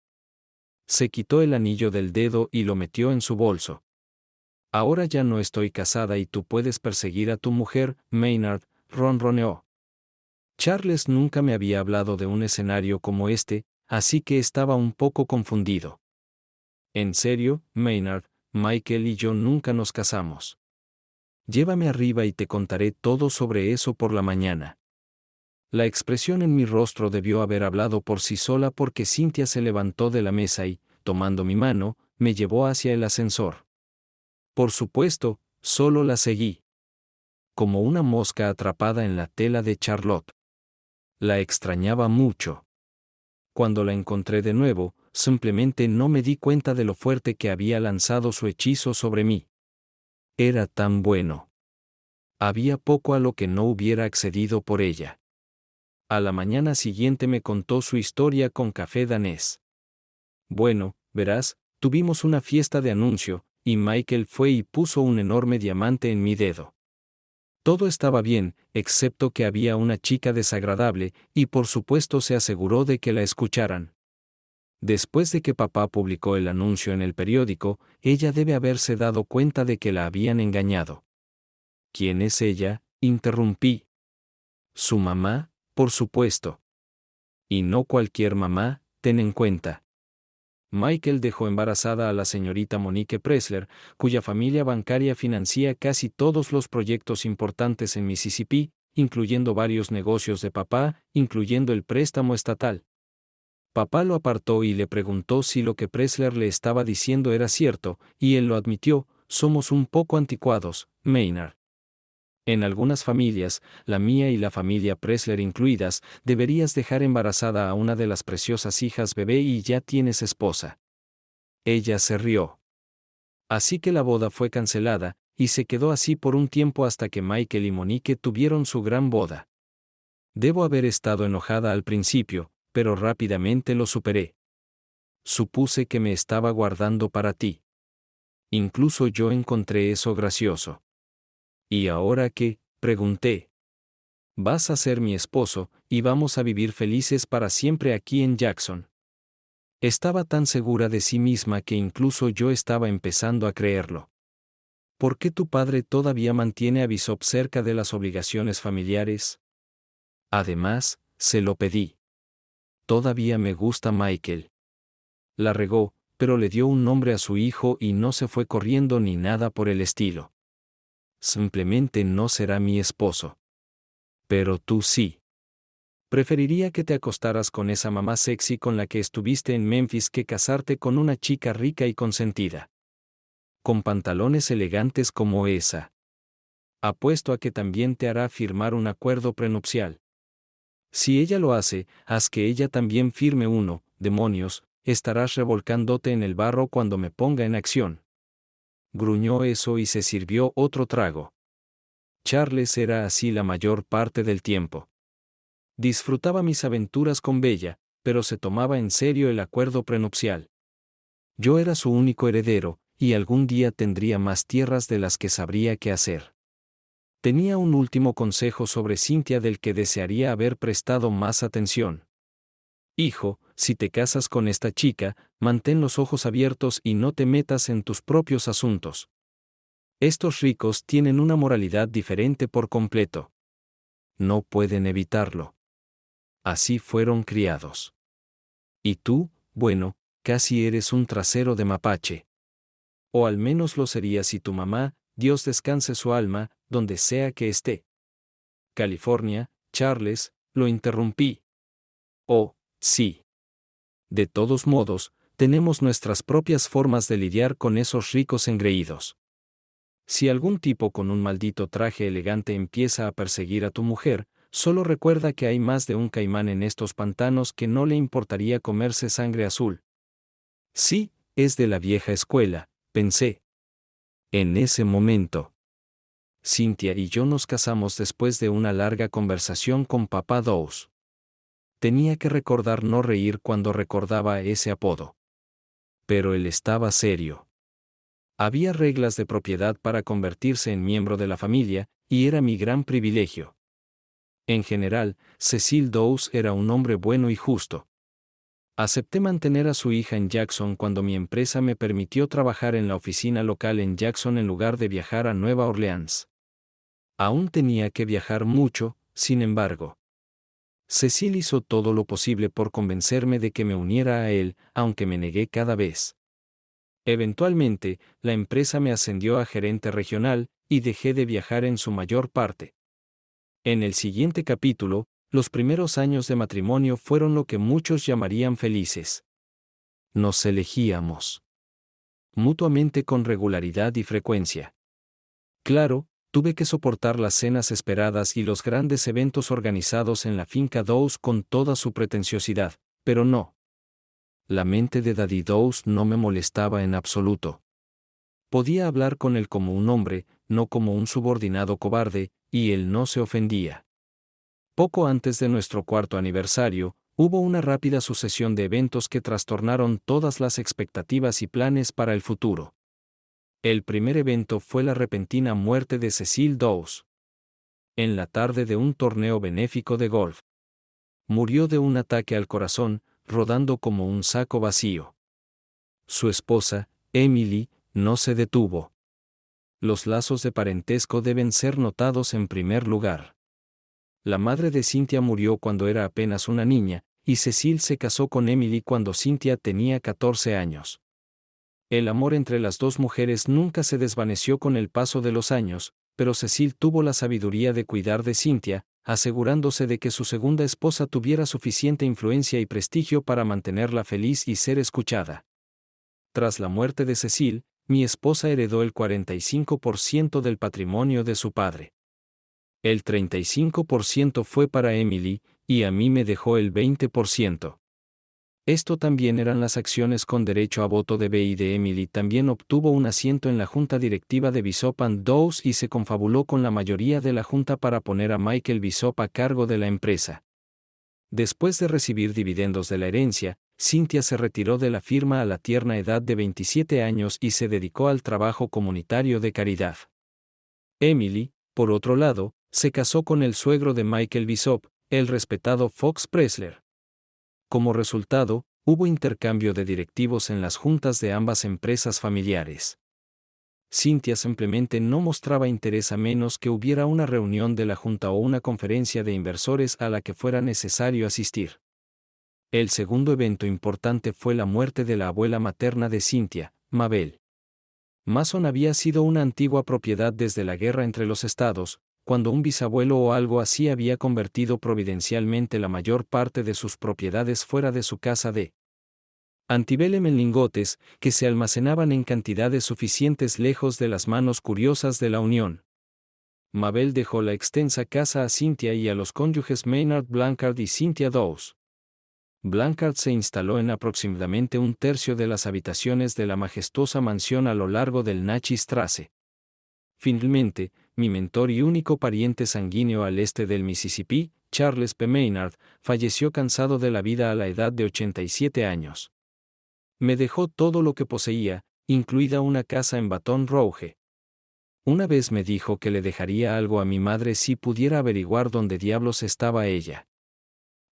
Se quitó el anillo del dedo y lo metió en su bolso. «Ahora ya no estoy casada y tú puedes perseguir a tu mujer, Maynard», ronroneó. Charles nunca me había hablado de un escenario como este, así que estaba un poco confundido. «En serio, Maynard, Michael y yo nunca nos casamos. Llévame arriba y te contaré todo sobre eso por la mañana». La expresión en mi rostro debió haber hablado por sí sola porque Cynthia se levantó de la mesa y, tomando mi mano, me llevó hacia el ascensor. Por supuesto, solo la seguí. Como una mosca atrapada en la tela de Charlotte. La extrañaba mucho. Cuando la encontré de nuevo, simplemente no me di cuenta de lo fuerte que había lanzado su hechizo sobre mí. Era tan bueno. Había poco a lo que no hubiera accedido por ella. A la mañana siguiente me contó su historia con café danés. «Bueno, verás, tuvimos una fiesta de anuncio, y Michael fue y puso un enorme diamante en mi dedo. Todo estaba bien, excepto que había una chica desagradable, y por supuesto se aseguró de que la escucharan. Después de que papá publicó el anuncio en el periódico, ella debe haberse dado cuenta de que la habían engañado. ¿Quién es ella?, interrumpí. Su mamá, por supuesto. Y no cualquier mamá, ten en cuenta. Michael dejó embarazada a la señorita Monique Pressler, cuya familia bancaria financia casi todos los proyectos importantes en Mississippi, incluyendo varios negocios de papá, incluyendo el préstamo estatal. Papá lo apartó y le preguntó si lo que Pressler le estaba diciendo era cierto, y él lo admitió: somos un poco anticuados, Maynard. En algunas familias, la mía y la familia Pressler incluidas, deberías dejar embarazada a una de las preciosas hijas bebé y ya tienes esposa. Ella se rió. Así que la boda fue cancelada, y se quedó así por un tiempo hasta que Michael y Monique tuvieron su gran boda. Debo haber estado enojada al principio, pero rápidamente lo superé. Supuse que me estaba guardando para ti. Incluso yo encontré eso gracioso. ¿Y ahora qué?, pregunté. Vas a ser mi esposo, y vamos a vivir felices para siempre aquí en Jackson. Estaba tan segura de sí misma que incluso yo estaba empezando a creerlo. ¿Por qué tu padre todavía mantiene a Bishop cerca de las obligaciones familiares? Además, se lo pedí. Todavía me gusta Michael. La regó, pero le dio un nombre a su hijo y no se fue corriendo ni nada por el estilo. Simplemente no será mi esposo. Pero tú sí. Preferiría que te acostaras con esa mamá sexy con la que estuviste en Memphis que casarte con una chica rica y consentida. Con pantalones elegantes como esa. Apuesto a que también te hará firmar un acuerdo prenupcial. Si ella lo hace, haz que ella también firme uno. Demonios, estarás revolcándote en el barro cuando me ponga en acción. Gruñó eso y se sirvió otro trago. Charles era así la mayor parte del tiempo. Disfrutaba mis aventuras con Bella, pero se tomaba en serio el acuerdo prenupcial. Yo era su único heredero, y algún día tendría más tierras de las que sabría qué hacer. Tenía un último consejo sobre Cynthia del que desearía haber prestado más atención. Hijo, si te casas con esta chica, mantén los ojos abiertos y no te metas en tus propios asuntos. Estos ricos tienen una moralidad diferente por completo. No pueden evitarlo. Así fueron criados. Y tú, bueno, casi eres un trasero de mapache. O al menos lo serías si tu mamá, Dios descanse su alma, donde sea que esté. California, Charles, lo interrumpí. Oh, sí. De todos modos, tenemos nuestras propias formas de lidiar con esos ricos engreídos. Si algún tipo con un maldito traje elegante empieza a perseguir a tu mujer, solo recuerda que hay más de un caimán en estos pantanos que no le importaría comerse sangre azul. Sí, es de la vieja escuela, pensé. En ese momento, Cynthia y yo nos casamos después de una larga conversación con Papá Dawes. Tenía que recordar no reír cuando recordaba ese apodo. Pero él estaba serio. Había reglas de propiedad para convertirse en miembro de la familia, y era mi gran privilegio. En general, Cecil Dawes era un hombre bueno y justo. Acepté mantener a su hija en Jackson cuando mi empresa me permitió trabajar en la oficina local en Jackson en lugar de viajar a Nueva Orleans. Aún tenía que viajar mucho, sin embargo. Cecil hizo todo lo posible por convencerme de que me uniera a él, aunque me negué cada vez. Eventualmente, la empresa me ascendió a gerente regional, y dejé de viajar en su mayor parte. En el siguiente capítulo, los primeros años de matrimonio fueron lo que muchos llamarían felices. Nos elegíamos mutuamente con regularidad y frecuencia. Claro, tuve que soportar las cenas esperadas y los grandes eventos organizados en la finca Dawes con toda su pretenciosidad, pero no. La mente de Daddy Dawes no me molestaba en absoluto. Podía hablar con él como un hombre, no como un subordinado cobarde, y él no se ofendía. Poco antes de nuestro cuarto aniversario, hubo una rápida sucesión de eventos que trastornaron todas las expectativas y planes para el futuro. El primer evento fue la repentina muerte de Cecil Dawes. En la tarde de un torneo benéfico de golf. Murió de un ataque al corazón, rodando como un saco vacío. Su esposa, Emily, no se detuvo. Los lazos de parentesco deben ser notados en primer lugar. La madre de Cynthia murió cuando era apenas una niña, y Cecil se casó con Emily cuando Cynthia tenía 14 años. El amor entre las dos mujeres nunca se desvaneció con el paso de los años, pero Cecil tuvo la sabiduría de cuidar de Cynthia, asegurándose de que su segunda esposa tuviera suficiente influencia y prestigio para mantenerla feliz y ser escuchada. Tras la muerte de Cecil, mi esposa heredó el 45% del patrimonio de su padre. El 35% fue para Emily, y a mí me dejó el 20%. Esto también eran las acciones con derecho a voto de B y de Emily. También obtuvo un asiento en la junta directiva de Bishop & Dawes y se confabuló con la mayoría de la junta para poner a Michael Bishop a cargo de la empresa. Después de recibir dividendos de la herencia, Cynthia se retiró de la firma a la tierna edad de 27 años y se dedicó al trabajo comunitario de caridad. Emily, por otro lado, se casó con el suegro de Michael Bishop, el respetado Fox Pressler. Como resultado, hubo intercambio de directivos en las juntas de ambas empresas familiares. Cynthia simplemente no mostraba interés a menos que hubiera una reunión de la junta o una conferencia de inversores a la que fuera necesario asistir. El segundo evento importante fue la muerte de la abuela materna de Cynthia, Mabel. Mason había sido una antigua propiedad desde la guerra entre los estados, cuando un bisabuelo o algo así había convertido providencialmente la mayor parte de sus propiedades fuera de su casa de antebellum en lingotes, que se almacenaban en cantidades suficientes lejos de las manos curiosas de la Unión. Mabel dejó la extensa casa a Cynthia y a los cónyuges Maynard Blanchard y Cynthia Dawes. Blanchard se instaló en aproximadamente un tercio de las habitaciones de la majestuosa mansión a lo largo del Natchez Trace. Finalmente, mi mentor y único pariente sanguíneo al este del Mississippi, Charles P. Maynard, falleció cansado de la vida a la edad de 87 años. Me dejó todo lo que poseía, incluida una casa en Baton Rouge. Una vez me dijo que le dejaría algo a mi madre si pudiera averiguar dónde diablos estaba ella.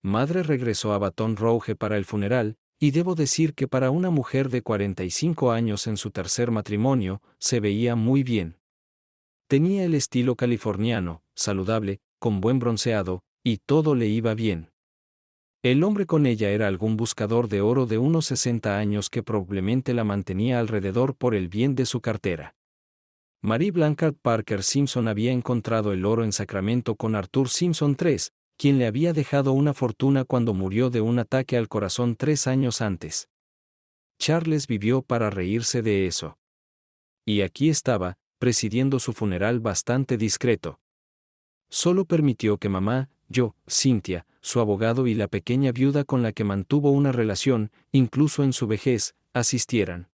Madre regresó a Baton Rouge para el funeral, y debo decir que para una mujer de 45 años en su tercer matrimonio, se veía muy bien. Tenía el estilo californiano, saludable, con buen bronceado, y todo le iba bien. El hombre con ella era algún buscador de oro de unos 60 años que probablemente la mantenía alrededor por el bien de su cartera. Marie Blanchard Parker Simpson había encontrado el oro en Sacramento con Arthur Simpson III, quien le había dejado una fortuna cuando murió de un ataque al corazón 3 años antes. Charles vivió para reírse de eso. Y aquí estaba, presidiendo su funeral bastante discreto. Solo permitió que mamá, yo, Cynthia, su abogado y la pequeña viuda con la que mantuvo una relación, incluso en su vejez, asistieran.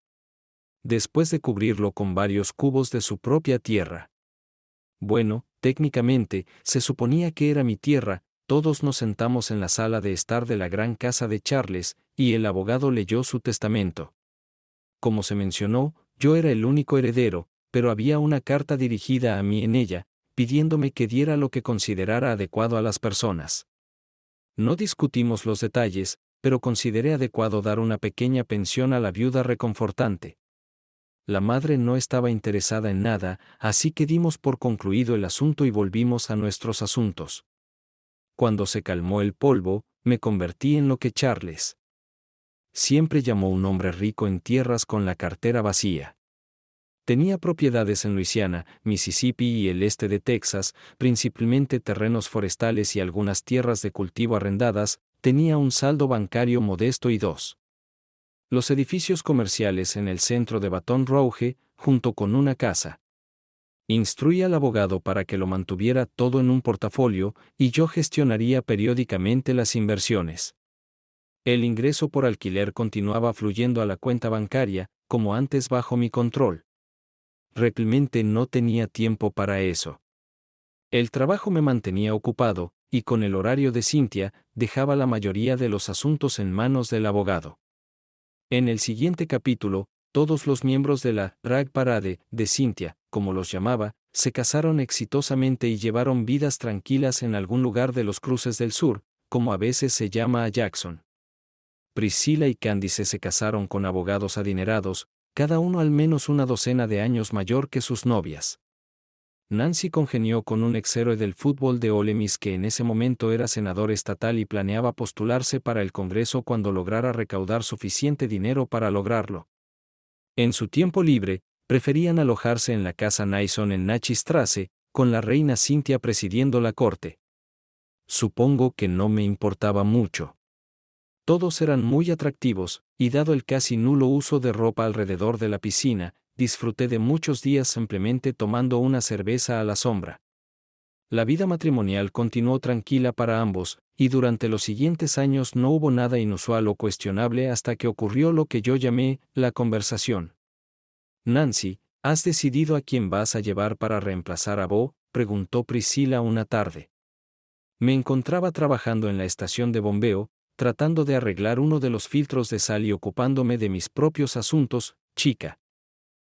Después de cubrirlo con varios cubos de su propia tierra. Bueno, técnicamente, se suponía que era mi tierra. Todos nos sentamos en la sala de estar de la gran casa de Charles, y el abogado leyó su testamento. Como se mencionó, yo era el único heredero, pero había una carta dirigida a mí en ella, pidiéndome que diera lo que considerara adecuado a las personas. No discutimos los detalles, pero consideré adecuado dar una pequeña pensión a la viuda reconfortante. La madre no estaba interesada en nada, así que dimos por concluido el asunto y volvimos a nuestros asuntos. Cuando se calmó el polvo, me convertí en lo que Charles siempre llamó un hombre rico en tierras con la cartera vacía. Tenía propiedades en Luisiana, Mississippi y el este de Texas, principalmente terrenos forestales y algunas tierras de cultivo arrendadas. Tenía un saldo bancario modesto y los edificios comerciales en el centro de Baton Rouge, junto con una casa. Instruí al abogado para que lo mantuviera todo en un portafolio, y yo gestionaría periódicamente las inversiones. El ingreso por alquiler continuaba fluyendo a la cuenta bancaria, como antes bajo mi control. Realmente no tenía tiempo para eso. El trabajo me mantenía ocupado, y con el horario de Cynthia, dejaba la mayoría de los asuntos en manos del abogado. En el siguiente capítulo, todos los miembros de la Rag Parade de Cynthia, como los llamaba, se casaron exitosamente y llevaron vidas tranquilas en algún lugar de los Cruces del Sur, como a veces se llama a Jackson. Priscilla y Candice se casaron con abogados adinerados, cada uno al menos una docena de años mayor que sus novias. Nancy congenió con un exhéroe del fútbol de Ole Miss que en ese momento era senador estatal y planeaba postularse para el Congreso cuando lograra recaudar suficiente dinero para lograrlo. En su tiempo libre, preferían alojarse en la casa Nason en Nachstrasse, con la reina Cynthia presidiendo la corte. Supongo que no me importaba mucho. Todos eran muy atractivos, y dado el casi nulo uso de ropa alrededor de la piscina, disfruté de muchos días simplemente tomando una cerveza a la sombra. La vida matrimonial continuó tranquila para ambos, y durante los siguientes años no hubo nada inusual o cuestionable hasta que ocurrió lo que yo llamé la conversación. Nancy, ¿has decidido a quién vas a llevar para reemplazar a Bo?, preguntó Priscilla una tarde. Me encontraba trabajando en la estación de bombeo, tratando de arreglar uno de los filtros de sal y ocupándome de mis propios asuntos, chica.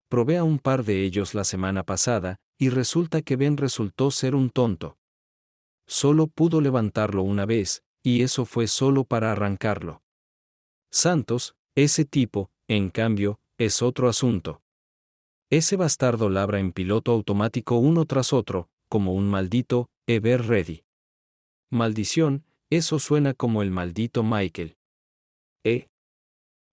Probé a un par de ellos la semana pasada, y resulta que Ben resultó ser un tonto. Solo pudo levantarlo una vez, y eso fue solo para arrancarlo. Santos, ese tipo, en cambio, es otro asunto. Ese bastardo labra en piloto automático uno tras otro, como un maldito Ever Ready. Maldición, eso suena como el maldito Michael.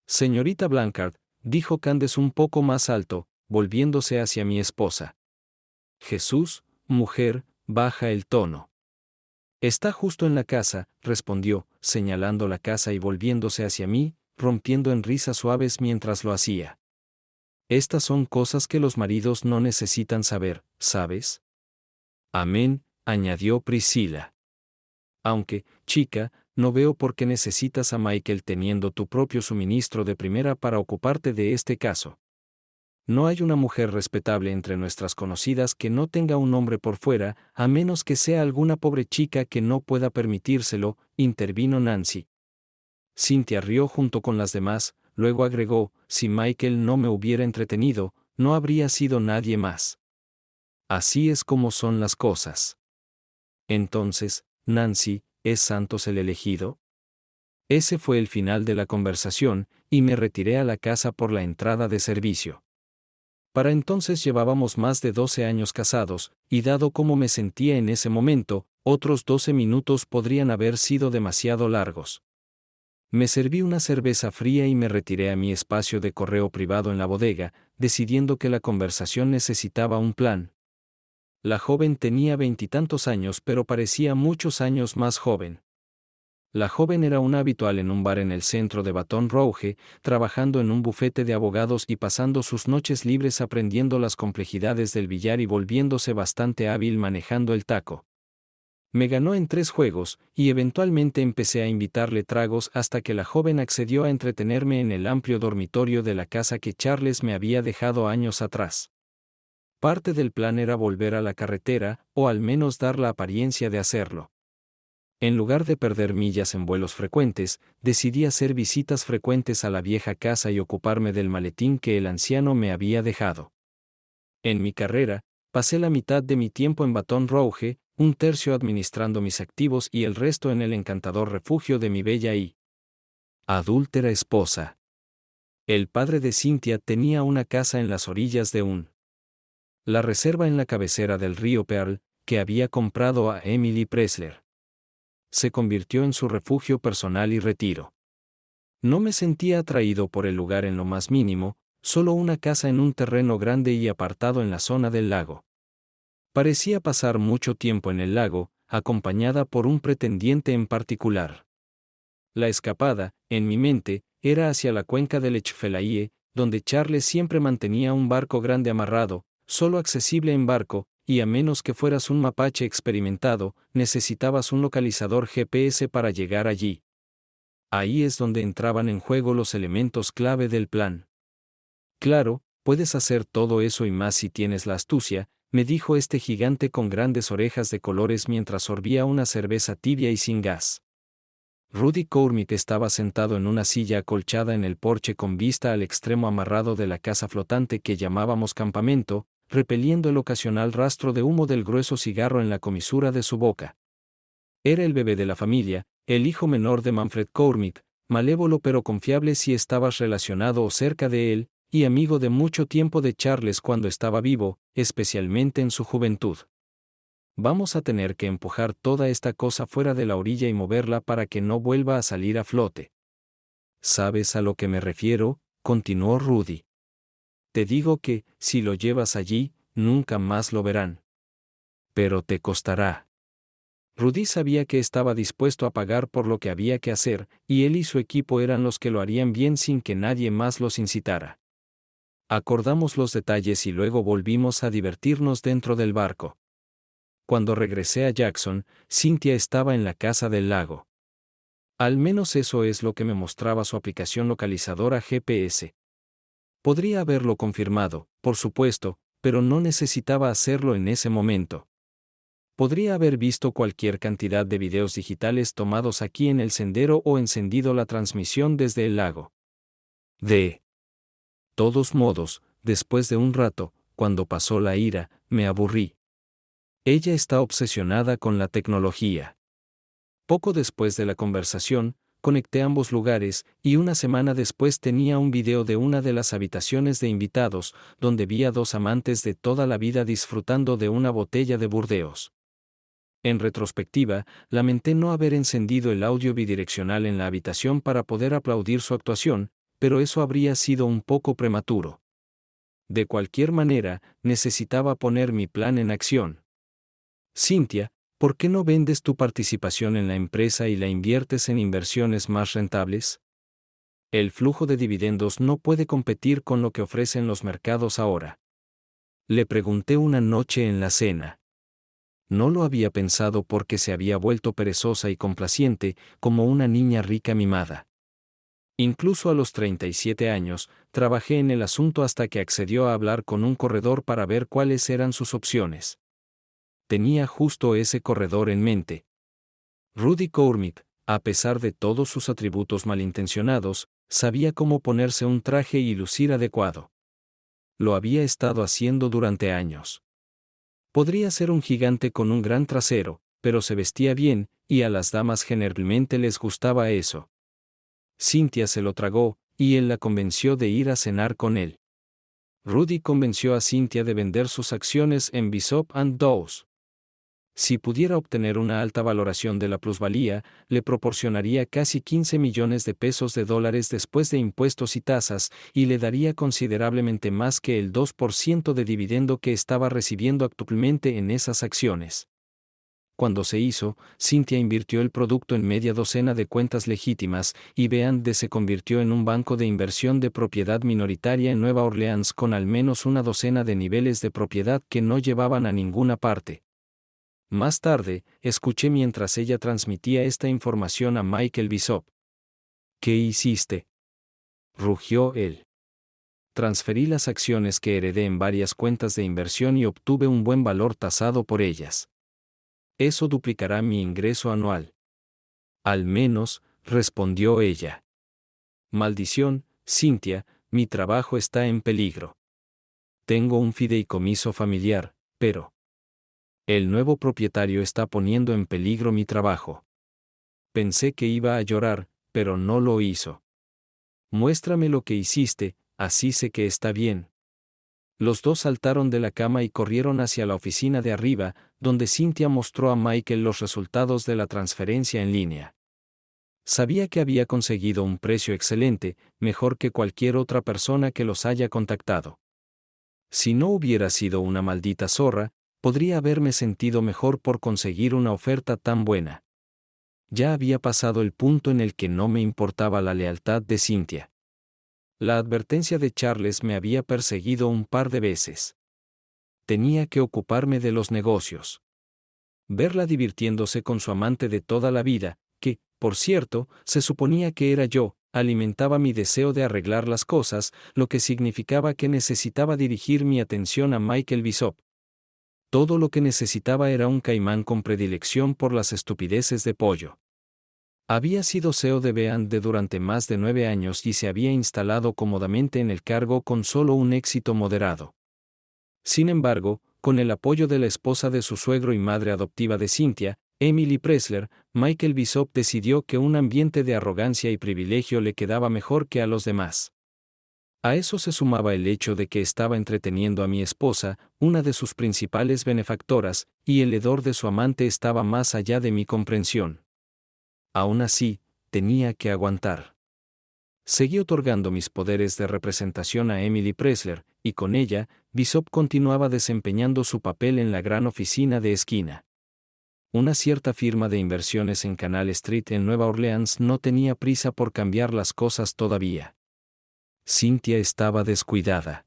Señorita Blanchard, dijo Candace un poco más alto, volviéndose hacia mi esposa. Jesús, mujer, baja el tono. Está justo en la casa, respondió, señalando la casa y volviéndose hacia mí, rompiendo en risas suaves mientras lo hacía. Estas son cosas que los maridos no necesitan saber, ¿sabes? Amén, añadió Priscilla. Aunque, chica, no veo por qué necesitas a Michael teniendo tu propio suministro de primera para ocuparte de este caso. No hay una mujer respetable entre nuestras conocidas que no tenga un hombre por fuera, a menos que sea alguna pobre chica que no pueda permitírselo, intervino Nancy. Cynthia rió junto con las demás, luego agregó, si Michael no me hubiera entretenido, no habría sido nadie más. Así es como son las cosas. Entonces, Nancy, ¿es Santos el elegido? Ese fue el final de la conversación, y me retiré a la casa por la entrada de servicio. Para entonces llevábamos más de 12 años casados, y dado cómo me sentía en ese momento, otros 12 minutos podrían haber sido demasiado largos. Me serví una cerveza fría y me retiré a mi espacio de correo privado en la bodega, decidiendo que la conversación necesitaba un plan. La joven tenía 20 años pero parecía muchos años más joven. La joven era una habitual en un bar en el centro de Baton Rouge, trabajando en un bufete de abogados y pasando sus noches libres aprendiendo las complejidades del billar y volviéndose bastante hábil manejando el taco. Me ganó en 3 juegos, y eventualmente empecé a invitarle tragos hasta que la joven accedió a entretenerme en el amplio dormitorio de la casa que Charles me había dejado años atrás. Parte del plan era volver a la carretera, o al menos dar la apariencia de hacerlo. En lugar de perder millas en vuelos frecuentes, decidí hacer visitas frecuentes a la vieja casa y ocuparme del maletín que el anciano me había dejado. En mi carrera, pasé la mitad de mi tiempo en Baton Rouge, un tercio administrando mis activos y el resto en el encantador refugio de mi bella y adúltera esposa. El padre de Cynthia tenía una casa en las orillas de la reserva en la cabecera del río Pearl, que había comprado a Emily Pressler. Se convirtió en su refugio personal y retiro. No me sentía atraído por el lugar en lo más mínimo, solo una casa en un terreno grande y apartado en la zona del lago. Parecía pasar mucho tiempo en el lago, acompañada por un pretendiente en particular. La escapada, en mi mente, era hacia la cuenca del Echfelaie, donde Charles siempre mantenía un barco grande amarrado, solo accesible en barco, y a menos que fueras un mapache experimentado, necesitabas un localizador GPS para llegar allí. Ahí es donde entraban en juego los elementos clave del plan. Claro, puedes hacer todo eso y más si tienes la astucia, me dijo este gigante con grandes orejas de colores mientras sorbía una cerveza tibia y sin gas. Rudy Courmit estaba sentado en una silla acolchada en el porche con vista al extremo amarrado de la casa flotante que llamábamos campamento, repeliendo el ocasional rastro de humo del grueso cigarro en la comisura de su boca. Era el bebé de la familia, el hijo menor de Manfred Courmit, malévolo pero confiable si estabas relacionado o cerca de él, y amigo de mucho tiempo de Charles cuando estaba vivo, especialmente en su juventud. Vamos a tener que empujar toda esta cosa fuera de la orilla y moverla para que no vuelva a salir a flote. ¿Sabes a lo que me refiero?, continuó Rudy. Te digo que, si lo llevas allí, nunca más lo verán. Pero te costará. Rudy sabía que estaba dispuesto a pagar por lo que había que hacer, y él y su equipo eran los que lo harían bien sin que nadie más los incitara. Acordamos los detalles y luego volvimos a divertirnos dentro del barco. Cuando regresé a Jackson, Cynthia estaba en la casa del lago. Al menos eso es lo que me mostraba su aplicación localizadora GPS. Podría haberlo confirmado, por supuesto, pero no necesitaba hacerlo en ese momento. Podría haber visto cualquier cantidad de videos digitales tomados aquí en el sendero o encendido la transmisión desde el lago. De todos modos, después de un rato, cuando pasó la ira, me aburrí. Ella está obsesionada con la tecnología. Poco después de la conversación, conecté ambos lugares, y una semana después tenía un video de una de las habitaciones de invitados, donde vi a dos amantes de toda la vida disfrutando de una botella de Burdeos. En retrospectiva, lamenté no haber encendido el audio bidireccional en la habitación para poder aplaudir su actuación, pero eso habría sido un poco prematuro. De cualquier manera, necesitaba poner mi plan en acción. Cynthia, ¿por qué no vendes tu participación en la empresa y la inviertes en inversiones más rentables? El flujo de dividendos no puede competir con lo que ofrecen los mercados ahora. Le pregunté una noche en la cena. No lo había pensado porque se había vuelto perezosa y complaciente, como una niña rica mimada. Incluso a los 37 años, trabajé en el asunto hasta que accedió a hablar con un corredor para ver cuáles eran sus opciones. Tenía justo ese corredor en mente. Rudy Cormitt, a pesar de todos sus atributos malintencionados, sabía cómo ponerse un traje y lucir adecuado. Lo había estado haciendo durante años. Podría ser un gigante con un gran trasero, pero se vestía bien, y a las damas generalmente les gustaba eso. Cynthia se lo tragó, y él la convenció de ir a cenar con él. Rudy convenció a Cynthia de vender sus acciones en Bishop & Dawes. Si pudiera obtener una alta valoración de la plusvalía, le proporcionaría casi 15 millones de pesos de dólares después de impuestos y tasas, y le daría considerablemente más que el 2% de dividendo que estaba recibiendo actualmente en esas acciones. Cuando se hizo, Cynthia invirtió el producto en media docena de cuentas legítimas, y B&D se convirtió en un banco de inversión de propiedad minoritaria en Nueva Orleans con al menos una docena de niveles de propiedad que no llevaban a ninguna parte. Más tarde, escuché mientras ella transmitía esta información a Michael Bishop. ¿Qué hiciste?, rugió él. Transferí las acciones que heredé en varias cuentas de inversión y obtuve un buen valor tasado por ellas. Eso duplicará mi ingreso anual. Al menos, respondió ella. Maldición, Cynthia, mi trabajo está en peligro. Tengo un fideicomiso familiar, pero el nuevo propietario está poniendo en peligro mi trabajo. Pensé que iba a llorar, pero no lo hizo. Muéstrame lo que hiciste, así sé que está bien. Los dos saltaron de la cama y corrieron hacia la oficina de arriba, donde Cynthia mostró a Michael los resultados de la transferencia en línea. Sabía que había conseguido un precio excelente, mejor que cualquier otra persona que los haya contactado. Si no hubiera sido una maldita zorra, podría haberme sentido mejor por conseguir una oferta tan buena. Ya había pasado el punto en el que no me importaba la lealtad de Cynthia. La advertencia de Charles me había perseguido un par de veces. Tenía que ocuparme de los negocios. Verla divirtiéndose con su amante de toda la vida, que, por cierto, se suponía que era yo, alimentaba mi deseo de arreglar las cosas, lo que significaba que necesitaba dirigir mi atención a Michael Bishop. Todo lo que necesitaba era un caimán con predilección por las estupideces de pollo. Había sido CEO de B&D durante más de 9 años y se había instalado cómodamente en el cargo con solo un éxito moderado. Sin embargo, con el apoyo de la esposa de su suegro y madre adoptiva de Cynthia, Emily Pressler, Michael Bishop decidió que un ambiente de arrogancia y privilegio le quedaba mejor que a los demás. A eso se sumaba el hecho de que estaba entreteniendo a mi esposa, una de sus principales benefactoras, y el hedor de su amante estaba más allá de mi comprensión. Aún así, tenía que aguantar. Seguí otorgando mis poderes de representación a Emily Pressler, y con ella, Bishop continuaba desempeñando su papel en la gran oficina de esquina. Una cierta firma de inversiones en Canal Street en Nueva Orleans no tenía prisa por cambiar las cosas todavía. Cynthia estaba descuidada.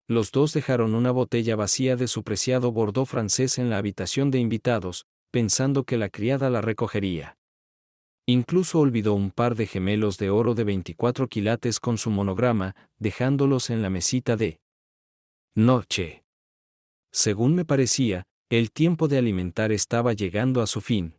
Los dos dejaron una botella vacía de su preciado Bordeaux francés en la habitación de invitados, pensando que la criada la recogería. Incluso olvidó un par de gemelos de oro de 24 quilates con su monograma, dejándolos en la mesita de noche. Según me parecía, el tiempo de alimentar estaba llegando a su fin.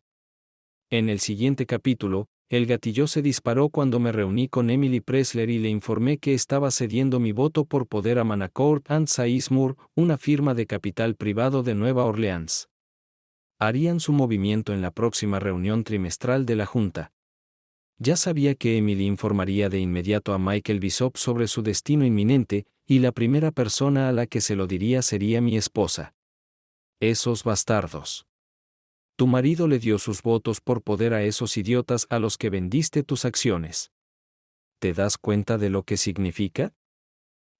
En el siguiente capítulo, el gatillo se disparó cuando me reuní con Emily Pressler y le informé que estaba cediendo mi voto por poder a Manacourt & Sizemore, una firma de capital privado de Nueva Orleans. Harían su movimiento en la próxima reunión trimestral de la Junta. Ya sabía que Emily informaría de inmediato a Michael Bishop sobre su destino inminente, y la primera persona a la que se lo diría sería mi esposa. Esos bastardos. Tu marido le dio sus votos por poder a esos idiotas a los que vendiste tus acciones. ¿Te das cuenta de lo que significa?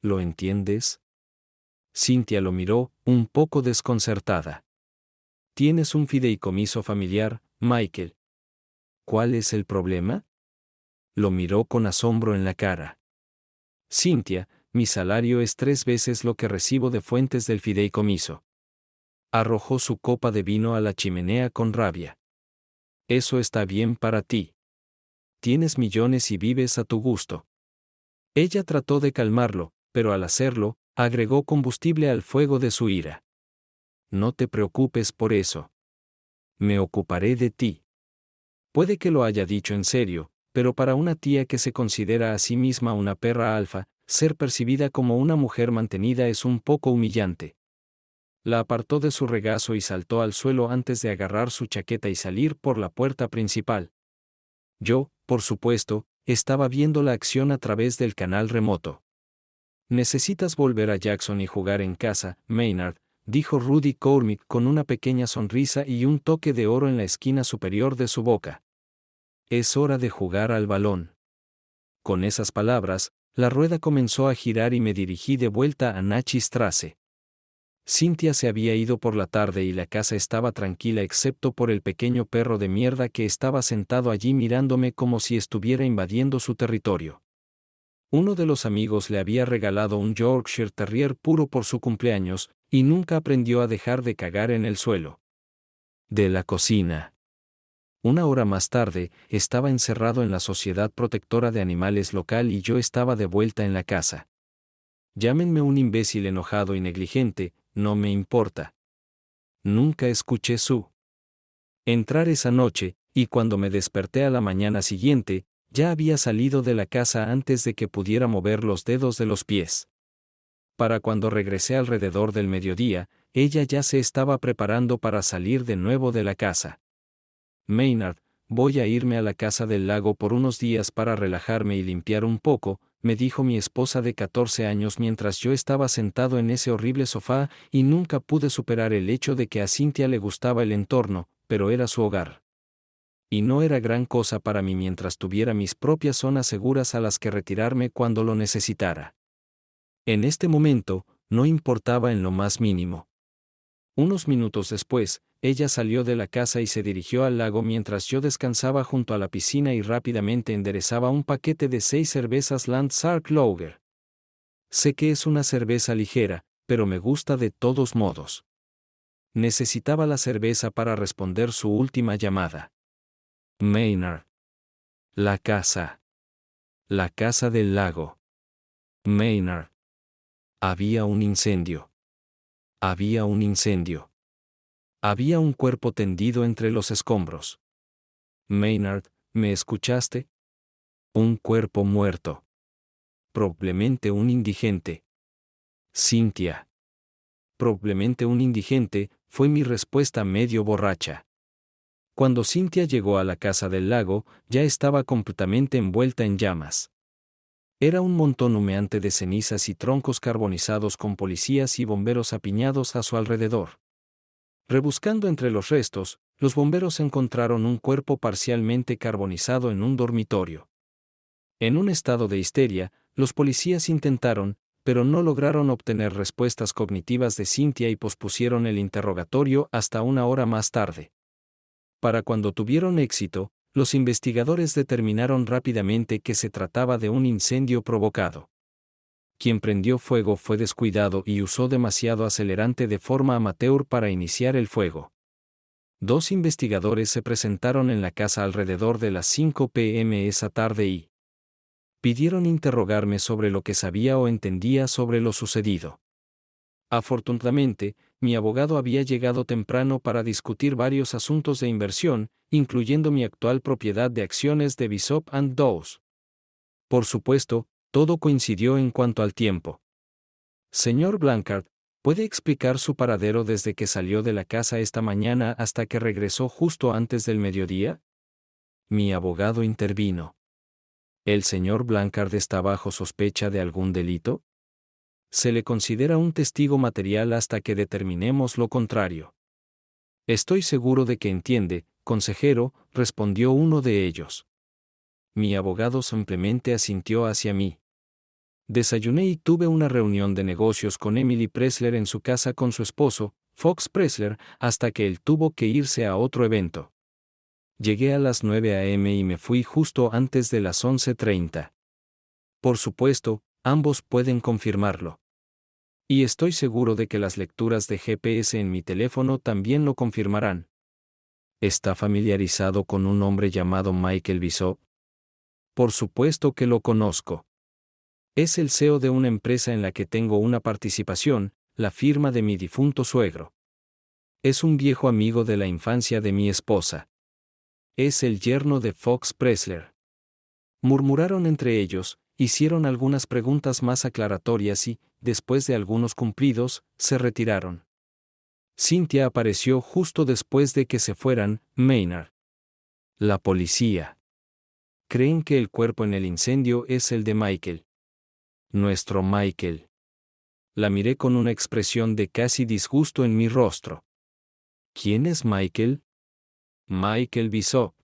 ¿Lo entiendes? Cynthia lo miró, un poco desconcertada. Tienes un fideicomiso familiar, Michael. ¿Cuál es el problema? Lo miró con asombro en la cara. Cynthia, mi salario es 3 veces lo que recibo de fuentes del fideicomiso. Arrojó su copa de vino a la chimenea con rabia. Eso está bien para ti. Tienes millones y vives a tu gusto. Ella trató de calmarlo, pero al hacerlo, agregó combustible al fuego de su ira. No te preocupes por eso. Me ocuparé de ti. Puede que lo haya dicho en serio, pero para una tía que se considera a sí misma una perra alfa, ser percibida como una mujer mantenida es un poco humillante. La apartó de su regazo y saltó al suelo antes de agarrar su chaqueta y salir por la puerta principal. Yo, por supuesto, estaba viendo la acción a través del canal remoto. Necesitas volver a Jackson y jugar en casa, Maynard, dijo Rudy Cormick con una pequeña sonrisa y un toque de oro en la esquina superior de su boca. Es hora de jugar al balón. Con esas palabras, la rueda comenzó a girar y me dirigí de vuelta a Natchez Trace. Cynthia se había ido por la tarde y la casa estaba tranquila excepto por el pequeño perro de mierda que estaba sentado allí mirándome como si estuviera invadiendo su territorio. Uno de los amigos le había regalado un Yorkshire Terrier puro por su cumpleaños, y nunca aprendió a dejar de cagar en el suelo. De la cocina. Una hora más tarde, estaba encerrado en la Sociedad Protectora de Animales local y yo estaba de vuelta en la casa. Llámenme un imbécil enojado y negligente, no me importa. Nunca escuché su entrar esa noche, y cuando me desperté a la mañana siguiente, ya había salido de la casa antes de que pudiera mover los dedos de los pies. Para cuando regresé alrededor del mediodía, ella ya se estaba preparando para salir de nuevo de la casa. Maynard, voy a irme a la casa del lago por unos días para relajarme y limpiar un poco, me dijo mi esposa de 14 años mientras yo estaba sentado en ese horrible sofá, y nunca pude superar el hecho de que a Cynthia le gustaba el entorno, pero era su hogar. Y no era gran cosa para mí mientras tuviera mis propias zonas seguras a las que retirarme cuando lo necesitara. En este momento, no importaba en lo más mínimo. Unos minutos después, ella salió de la casa y se dirigió al lago mientras yo descansaba junto a la piscina y rápidamente enderezaba un paquete de 6 cervezas Landshark Lager. Sé que es una cerveza ligera, pero me gusta de todos modos. Necesitaba la cerveza para responder su última llamada. Maynard. La casa. La casa del lago. Maynard. Había un incendio. Había un incendio. Había un cuerpo tendido entre los escombros. Maynard, ¿me escuchaste? Un cuerpo muerto. Probablemente un indigente. Cynthia. Probablemente un indigente, fue mi respuesta medio borracha. Cuando Cynthia llegó a la casa del lago, ya estaba completamente envuelta en llamas. Era un montón humeante de cenizas y troncos carbonizados con policías y bomberos apiñados a su alrededor. Rebuscando entre los restos, los bomberos encontraron un cuerpo parcialmente carbonizado en un dormitorio. En un estado de histeria, los policías intentaron, pero no lograron obtener respuestas cognitivas de Cynthia y pospusieron el interrogatorio hasta una hora más tarde. Para cuando tuvieron éxito, los investigadores determinaron rápidamente que se trataba de un incendio provocado. Quien prendió fuego fue descuidado y usó demasiado acelerante de forma amateur para iniciar el fuego. 2 investigadores se presentaron en la casa alrededor de las 5 p.m. esa tarde y pidieron interrogarme sobre lo que sabía o entendía sobre lo sucedido. Afortunadamente, mi abogado había llegado temprano para discutir varios asuntos de inversión, incluyendo mi actual propiedad de acciones de Bishop & Dawes. Por supuesto, todo coincidió en cuanto al tiempo. Señor Blanchard, ¿puede explicar su paradero desde que salió de la casa esta mañana hasta que regresó justo antes del mediodía? Mi abogado intervino. ¿El señor Blanchard está bajo sospecha de algún delito? Se le considera un testigo material hasta que determinemos lo contrario. Estoy seguro de que entiende, consejero, respondió uno de ellos. Mi abogado simplemente asintió hacia mí. Desayuné y tuve una reunión de negocios con Emily Pressler en su casa con su esposo, Fox Pressler, hasta que él tuvo que irse a otro evento. Llegué a las 9 a.m. y me fui justo antes de las 11:30. Por supuesto, ambos pueden confirmarlo. Y estoy seguro de que las lecturas de GPS en mi teléfono también lo confirmarán. ¿Está familiarizado con un hombre llamado Michael Bishop? Por supuesto que lo conozco. Es el CEO de una empresa en la que tengo una participación, la firma de mi difunto suegro. Es un viejo amigo de la infancia de mi esposa. Es el yerno de Fox Pressler. Murmuraron entre ellos, hicieron algunas preguntas más aclaratorias y, después de algunos cumplidos, se retiraron. Cynthia apareció justo después de que se fueran, Maynard. La policía. Creen que el cuerpo en el incendio es el de Michael. Nuestro Michael. La miré con una expresión de casi disgusto en mi rostro. ¿Quién es Michael? Michael Bishop.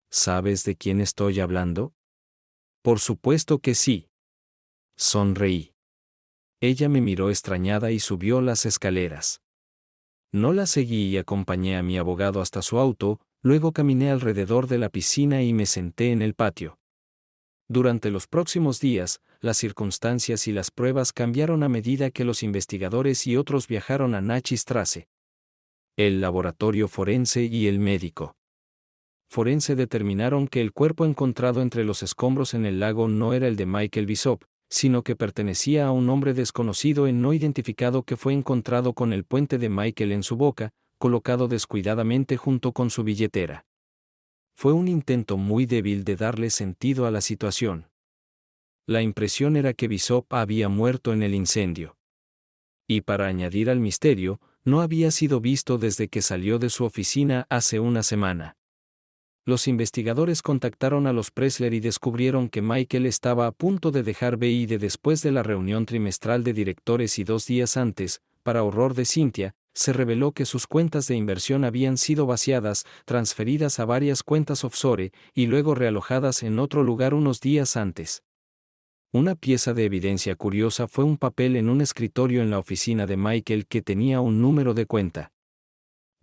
¿Sabes de quién estoy hablando? Por supuesto que sí. Sonreí. Ella me miró extrañada y subió las escaleras. No la seguí y acompañé a mi abogado hasta su auto, luego caminé alrededor de la piscina y me senté en el patio. Durante los próximos días, las circunstancias y las pruebas cambiaron a medida que los investigadores y otros viajaron a Natchez Trace. El laboratorio forense y el médico forense determinaron que el cuerpo encontrado entre los escombros en el lago no era el de Michael Bishop, sino que pertenecía a un hombre desconocido y no identificado que fue encontrado con el puente de Michael en su boca, colocado descuidadamente junto con su billetera. Fue un intento muy débil de darle sentido a la situación. La impresión era que Bishop había muerto en el incendio. Y para añadir al misterio, no había sido visto desde que salió de su oficina hace una semana. Los investigadores contactaron a los Pressler y descubrieron que Michael estaba a punto de dejar BID después de la reunión trimestral de directores y 2 días antes, para horror de Cynthia, se reveló que sus cuentas de inversión habían sido vaciadas, transferidas a varias cuentas offshore y luego realojadas en otro lugar unos días antes. Una pieza de evidencia curiosa fue un papel en un escritorio en la oficina de Michael que tenía un número de cuenta.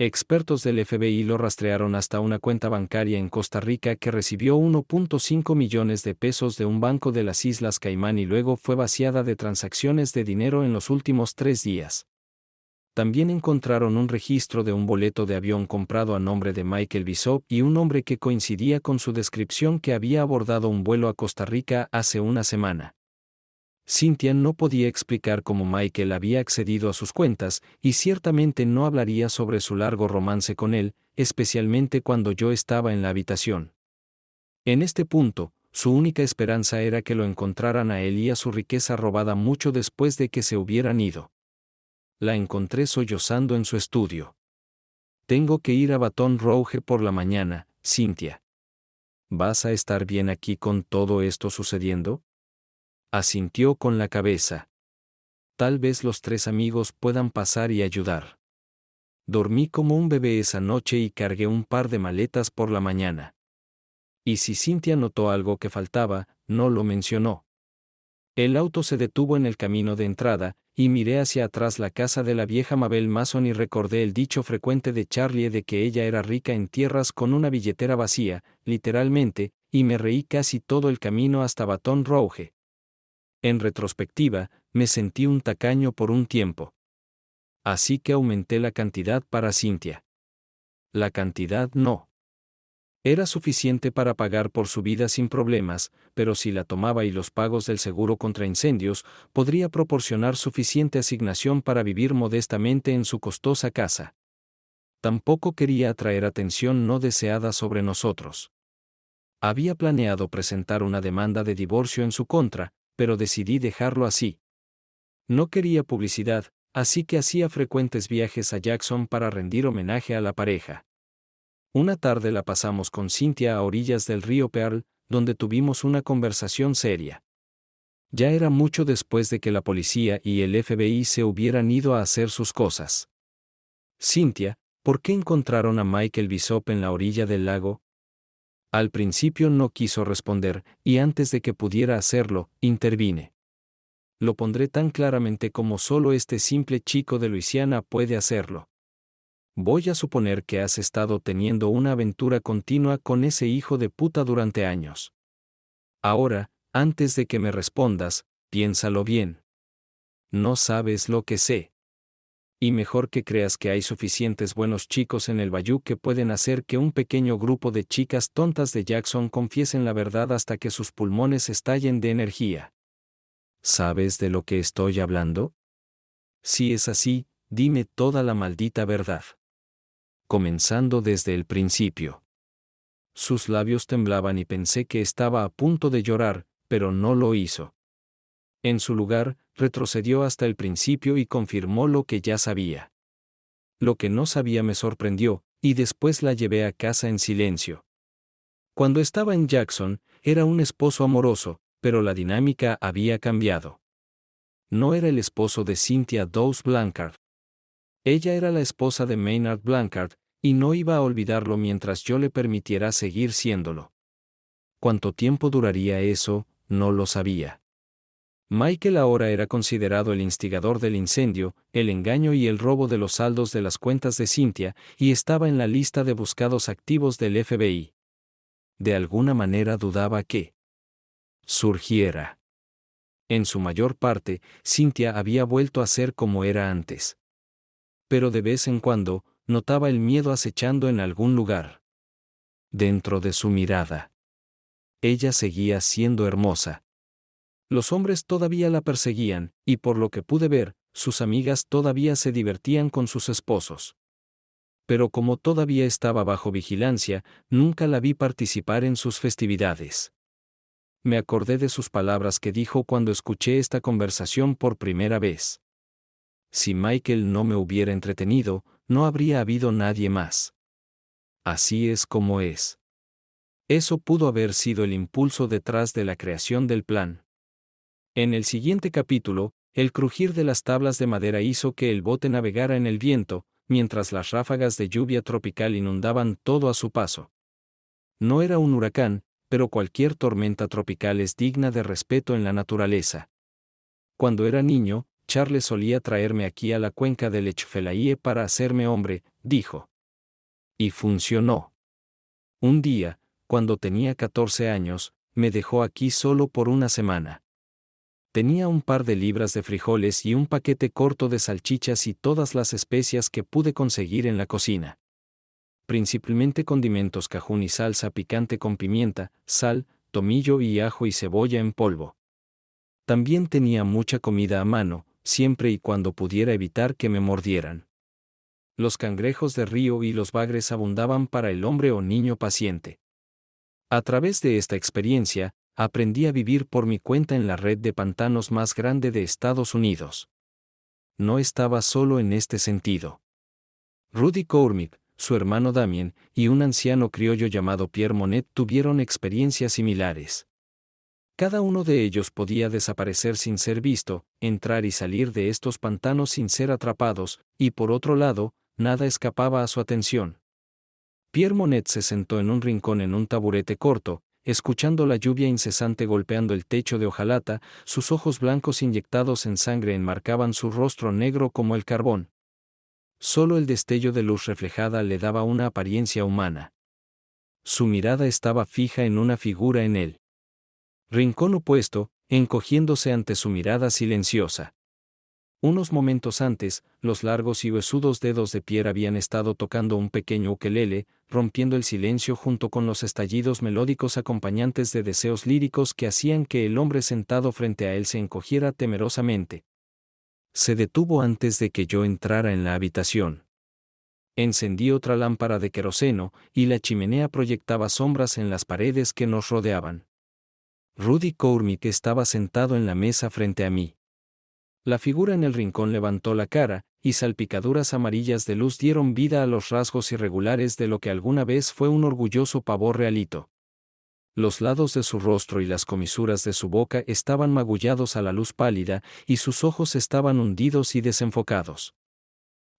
Expertos del FBI lo rastrearon hasta una cuenta bancaria en Costa Rica que recibió 1.5 millones de pesos de un banco de las Islas Caimán y luego fue vaciada de transacciones de dinero en los últimos 3 días. También encontraron un registro de un boleto de avión comprado a nombre de Michael Bishop y un nombre que coincidía con su descripción que había abordado un vuelo a Costa Rica hace una semana. Cynthia no podía explicar cómo Michael había accedido a sus cuentas, y ciertamente no hablaría sobre su largo romance con él, especialmente cuando yo estaba en la habitación. En este punto, su única esperanza era que lo encontraran a él y a su riqueza robada mucho después de que se hubieran ido. La encontré sollozando en su estudio. Tengo que ir a Baton Rouge por la mañana, Cynthia. ¿Vas a estar bien aquí con todo esto sucediendo? Asintió con la cabeza. Tal vez los 3 amigos puedan pasar y ayudar. Dormí como un bebé esa noche y cargué un par de maletas por la mañana. Y si Cynthia notó algo que faltaba, no lo mencionó. El auto se detuvo en el camino de entrada, y miré hacia atrás la casa de la vieja Mabel Mason y recordé el dicho frecuente de Charlie de que ella era rica en tierras con una billetera vacía, literalmente, y me reí casi todo el camino hasta Baton Rouge. En retrospectiva, me sentí un tacaño por un tiempo. Así que aumenté la cantidad para Cynthia. La cantidad no era suficiente para pagar por su vida sin problemas, pero si la tomaba y los pagos del seguro contra incendios, podría proporcionar suficiente asignación para vivir modestamente en su costosa casa. Tampoco quería atraer atención no deseada sobre nosotros. Había planeado presentar una demanda de divorcio en su contra, pero decidí dejarlo así. No quería publicidad, así que hacía frecuentes viajes a Jackson para rendir homenaje a la pareja. Una tarde la pasamos con Cynthia a orillas del río Pearl, donde tuvimos una conversación seria. Ya era mucho después de que la policía y el FBI se hubieran ido a hacer sus cosas. Cynthia, ¿por qué encontraron a Michael Bishop en la orilla del lago? Al principio no quiso responder, y antes de que pudiera hacerlo, intervine. Lo pondré tan claramente como solo este simple chico de Luisiana puede hacerlo. Voy a suponer que has estado teniendo una aventura continua con ese hijo de puta durante años. Ahora, antes de que me respondas, piénsalo bien. No sabes lo que sé. Y mejor que creas que hay suficientes buenos chicos en el Bayou que pueden hacer que un pequeño grupo de chicas tontas de Jackson confiesen la verdad hasta que sus pulmones estallen de energía. ¿Sabes de lo que estoy hablando? Si es así, dime toda la maldita verdad. Comenzando desde el principio. Sus labios temblaban y pensé que estaba a punto de llorar, pero no lo hizo. En su lugar, retrocedió hasta el principio y confirmó lo que ya sabía. Lo que no sabía me sorprendió, y después la llevé a casa en silencio. Cuando estaba en Jackson, era un esposo amoroso, pero la dinámica había cambiado. No era el esposo de Cynthia Dawes Blanchard. Ella era la esposa de Maynard Blanchard, y no iba a olvidarlo mientras yo le permitiera seguir siéndolo. ¿Cuánto tiempo duraría eso? No lo sabía. Michael ahora era considerado el instigador del incendio, el engaño y el robo de los saldos de las cuentas de Cynthia, y estaba en la lista de buscados activos del FBI. De alguna manera dudaba que surgiera. En su mayor parte, Cynthia había vuelto a ser como era antes. Pero de vez en cuando, notaba el miedo acechando en algún lugar. Dentro de su mirada. Ella seguía siendo hermosa. Los hombres todavía la perseguían, y por lo que pude ver, sus amigas todavía se divertían con sus esposos. Pero como todavía estaba bajo vigilancia, nunca la vi participar en sus festividades. Me acordé de sus palabras que dijo cuando escuché esta conversación por primera vez. Si Michael no me hubiera entretenido, no habría habido nadie más. Así es como es. Eso pudo haber sido el impulso detrás de la creación del plan. En el siguiente capítulo, el crujir de las tablas de madera hizo que el bote navegara en el viento, mientras las ráfagas de lluvia tropical inundaban todo a su paso. No era un huracán, pero cualquier tormenta tropical es digna de respeto en la naturaleza. Cuando era niño, Charles solía traerme aquí a la cuenca del Echfelaie para hacerme hombre, dijo. Y funcionó. Un día, cuando tenía 14 años, me dejó aquí solo por una semana. Tenía un par de libras de frijoles y un paquete corto de salchichas y todas las especias que pude conseguir en la cocina. Principalmente condimentos cajún y salsa picante con pimienta, sal, tomillo y ajo y cebolla en polvo. También tenía mucha comida a mano, siempre y cuando pudiera evitar que me mordieran. Los cangrejos de río y los bagres abundaban para el hombre o niño paciente. A través de esta experiencia, aprendí a vivir por mi cuenta en la red de pantanos más grande de Estados Unidos. No estaba solo en este sentido. Rudy Cormick, su hermano Damien, y un anciano criollo llamado Pierre Monet tuvieron experiencias similares. Cada uno de ellos podía desaparecer sin ser visto, entrar y salir de estos pantanos sin ser atrapados, y por otro lado, nada escapaba a su atención. Pierre Monnet se sentó en un rincón en un taburete corto, escuchando la lluvia incesante golpeando el techo de hojalata, sus ojos blancos inyectados en sangre enmarcaban su rostro negro como el carbón. Solo el destello de luz reflejada le daba una apariencia humana. Su mirada estaba fija en una figura en el rincón opuesto, encogiéndose ante su mirada silenciosa. Unos momentos antes, los largos y huesudos dedos de Pierre habían estado tocando un pequeño ukelele, rompiendo el silencio junto con los estallidos melódicos acompañantes de deseos líricos que hacían que el hombre sentado frente a él se encogiera temerosamente. Se detuvo antes de que yo entrara en la habitación. Encendí otra lámpara de queroseno, y la chimenea proyectaba sombras en las paredes que nos rodeaban. Rudy Courtney estaba sentado en la mesa frente a mí. La figura en el rincón levantó la cara, y salpicaduras amarillas de luz dieron vida a los rasgos irregulares de lo que alguna vez fue un orgulloso pavor realito. Los lados de su rostro y las comisuras de su boca estaban magullados a la luz pálida, y sus ojos estaban hundidos y desenfocados.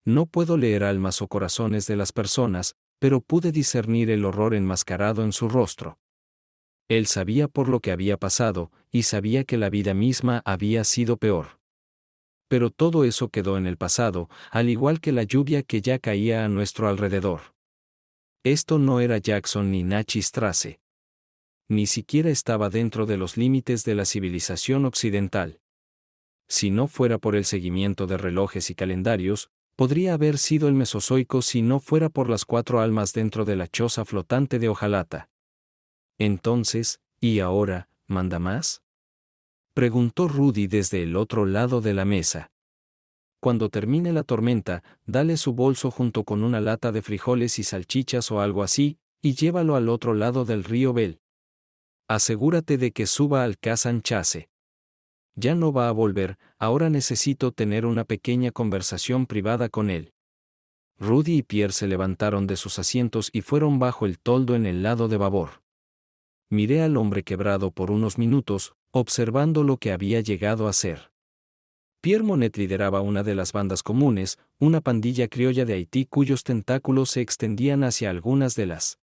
No puedo leer almas o corazones de las personas, pero pude discernir el horror enmascarado en su rostro. Él sabía por lo que había pasado, y sabía que la vida misma había sido peor. Pero todo eso quedó en el pasado, al igual que la lluvia que ya caía a nuestro alrededor. Esto no era Jackson ni Natchez Strasse. Ni siquiera estaba dentro de los límites de la civilización occidental. Si no fuera por el seguimiento de relojes y calendarios, podría haber sido el Mesozoico si no fuera por las 4 almas dentro de la choza flotante de hojalata. Entonces, ¿y ahora, manda más? Preguntó Rudy desde el otro lado de la mesa. Cuando termine la tormenta, dale su bolso junto con una lata de frijoles y salchichas o algo así, y llévalo al otro lado del río Bell. Asegúrate de que suba al Kazan Chase. Ya no va a volver, ahora necesito tener una pequeña conversación privada con él. Rudy y Pierre se levantaron de sus asientos y fueron bajo el toldo en el lado de babor. Miré al hombre quebrado por unos minutos, observando lo que había llegado a ser. Pierre Monnet lideraba una de las bandas comunes, una pandilla criolla de Haití cuyos tentáculos se extendían hacia algunas de las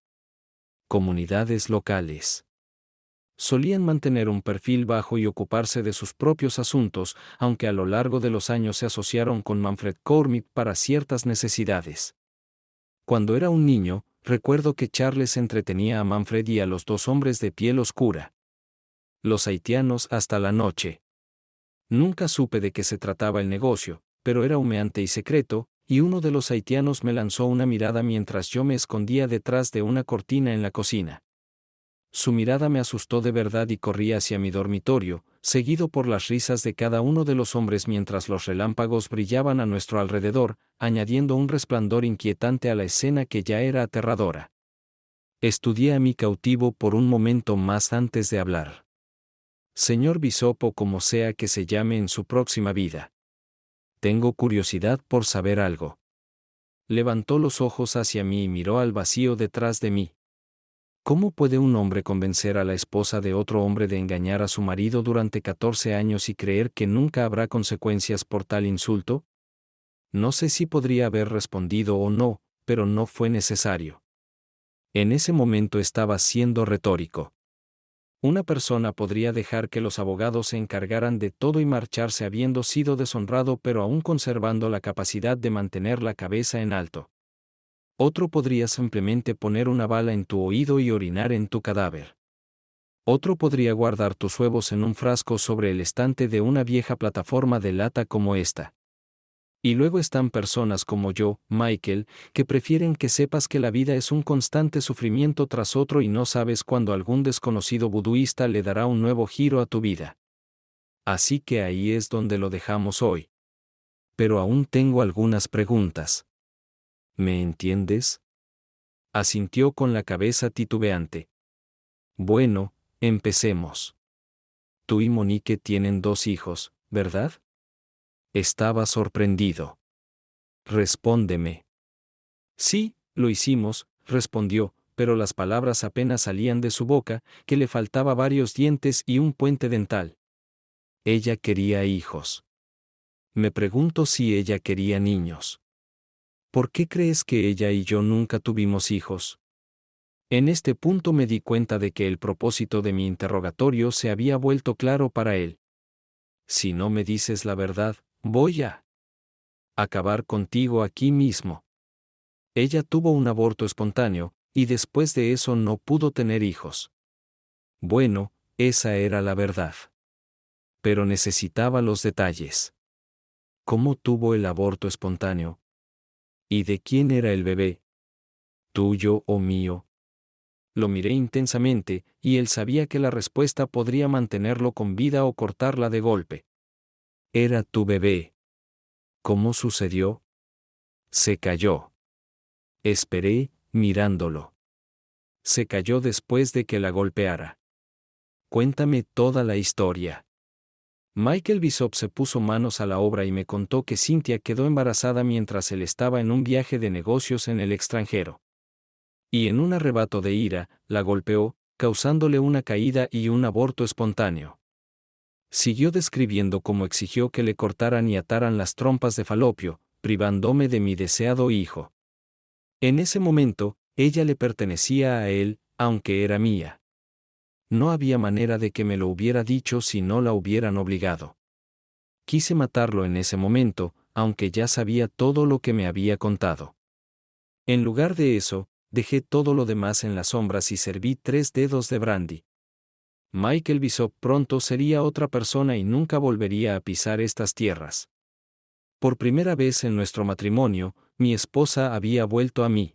comunidades locales. Solían mantener un perfil bajo y ocuparse de sus propios asuntos, aunque a lo largo de los años se asociaron con Manfred Cormick para ciertas necesidades. Cuando era un niño, recuerdo que Charles entretenía a Manfred y a los 2 hombres de piel oscura. Los haitianos hasta la noche. Nunca supe de qué se trataba el negocio, pero era humeante y secreto, y uno de los haitianos me lanzó una mirada mientras yo me escondía detrás de una cortina en la cocina. Su mirada me asustó de verdad y corrí hacia mi dormitorio, seguido por las risas de cada uno de los hombres mientras los relámpagos brillaban a nuestro alrededor, añadiendo un resplandor inquietante a la escena que ya era aterradora. Estudié a mi cautivo por un momento más antes de hablar. Señor Bishop o como sea que se llame en su próxima vida. Tengo curiosidad por saber algo. Levantó los ojos hacia mí y miró al vacío detrás de mí. ¿Cómo puede un hombre convencer a la esposa de otro hombre de engañar a su marido durante 14 años y creer que nunca habrá consecuencias por tal insulto? No sé si podría haber respondido o no, pero no fue necesario. En ese momento estaba siendo retórico. Una persona podría dejar que los abogados se encargaran de todo y marcharse habiendo sido deshonrado pero aún conservando la capacidad de mantener la cabeza en alto. Otro podría simplemente poner una bala en tu oído y orinar en tu cadáver. Otro podría guardar tus huevos en un frasco sobre el estante de una vieja plataforma de lata como esta. Y luego están personas como yo, Michael, que prefieren que sepas que la vida es un constante sufrimiento tras otro y no sabes cuándo algún desconocido buduista le dará un nuevo giro a tu vida. Así que ahí es donde lo dejamos hoy. Pero aún tengo algunas preguntas. ¿Me entiendes? Asintió con la cabeza titubeante. Bueno, empecemos. Tú y Monique tienen 2 hijos, ¿verdad? Estaba sorprendido. Respóndeme. Sí, lo hicimos, respondió, pero las palabras apenas salían de su boca, que le faltaba varios dientes y un puente dental. Ella quería hijos. Me pregunto si ella quería niños. ¿Por qué crees que ella y yo nunca tuvimos hijos? En este punto me di cuenta de que el propósito de mi interrogatorio se había vuelto claro para él. Si no me dices la verdad, voy a acabar contigo aquí mismo. Ella tuvo un aborto espontáneo, y después de eso no pudo tener hijos. Bueno, esa era la verdad. Pero necesitaba los detalles. ¿Cómo tuvo el aborto espontáneo? ¿Y de quién era el bebé? ¿Tuyo o mío? Lo miré intensamente, y él sabía que la respuesta podría mantenerlo con vida o cortarla de golpe. Era tu bebé. ¿Cómo sucedió? Se cayó. Esperé, mirándolo. Se cayó después de que la golpeara. Cuéntame toda la historia. Michael Bishop se puso manos a la obra y me contó que Cynthia quedó embarazada mientras él estaba en un viaje de negocios en el extranjero. Y en un arrebato de ira, la golpeó, causándole una caída y un aborto espontáneo. Siguió describiendo cómo exigió que le cortaran y ataran las trompas de Falopio, privándome de mi deseado hijo. En ese momento, ella le pertenecía a él, aunque era mía. No había manera de que me lo hubiera dicho si no la hubieran obligado. Quise matarlo en ese momento, aunque ya sabía todo lo que me había contado. En lugar de eso, dejé todo lo demás en las sombras y serví 3 dedos de brandy. Michael Bishop pronto sería otra persona y nunca volvería a pisar estas tierras. Por primera vez en nuestro matrimonio, mi esposa había vuelto a mí.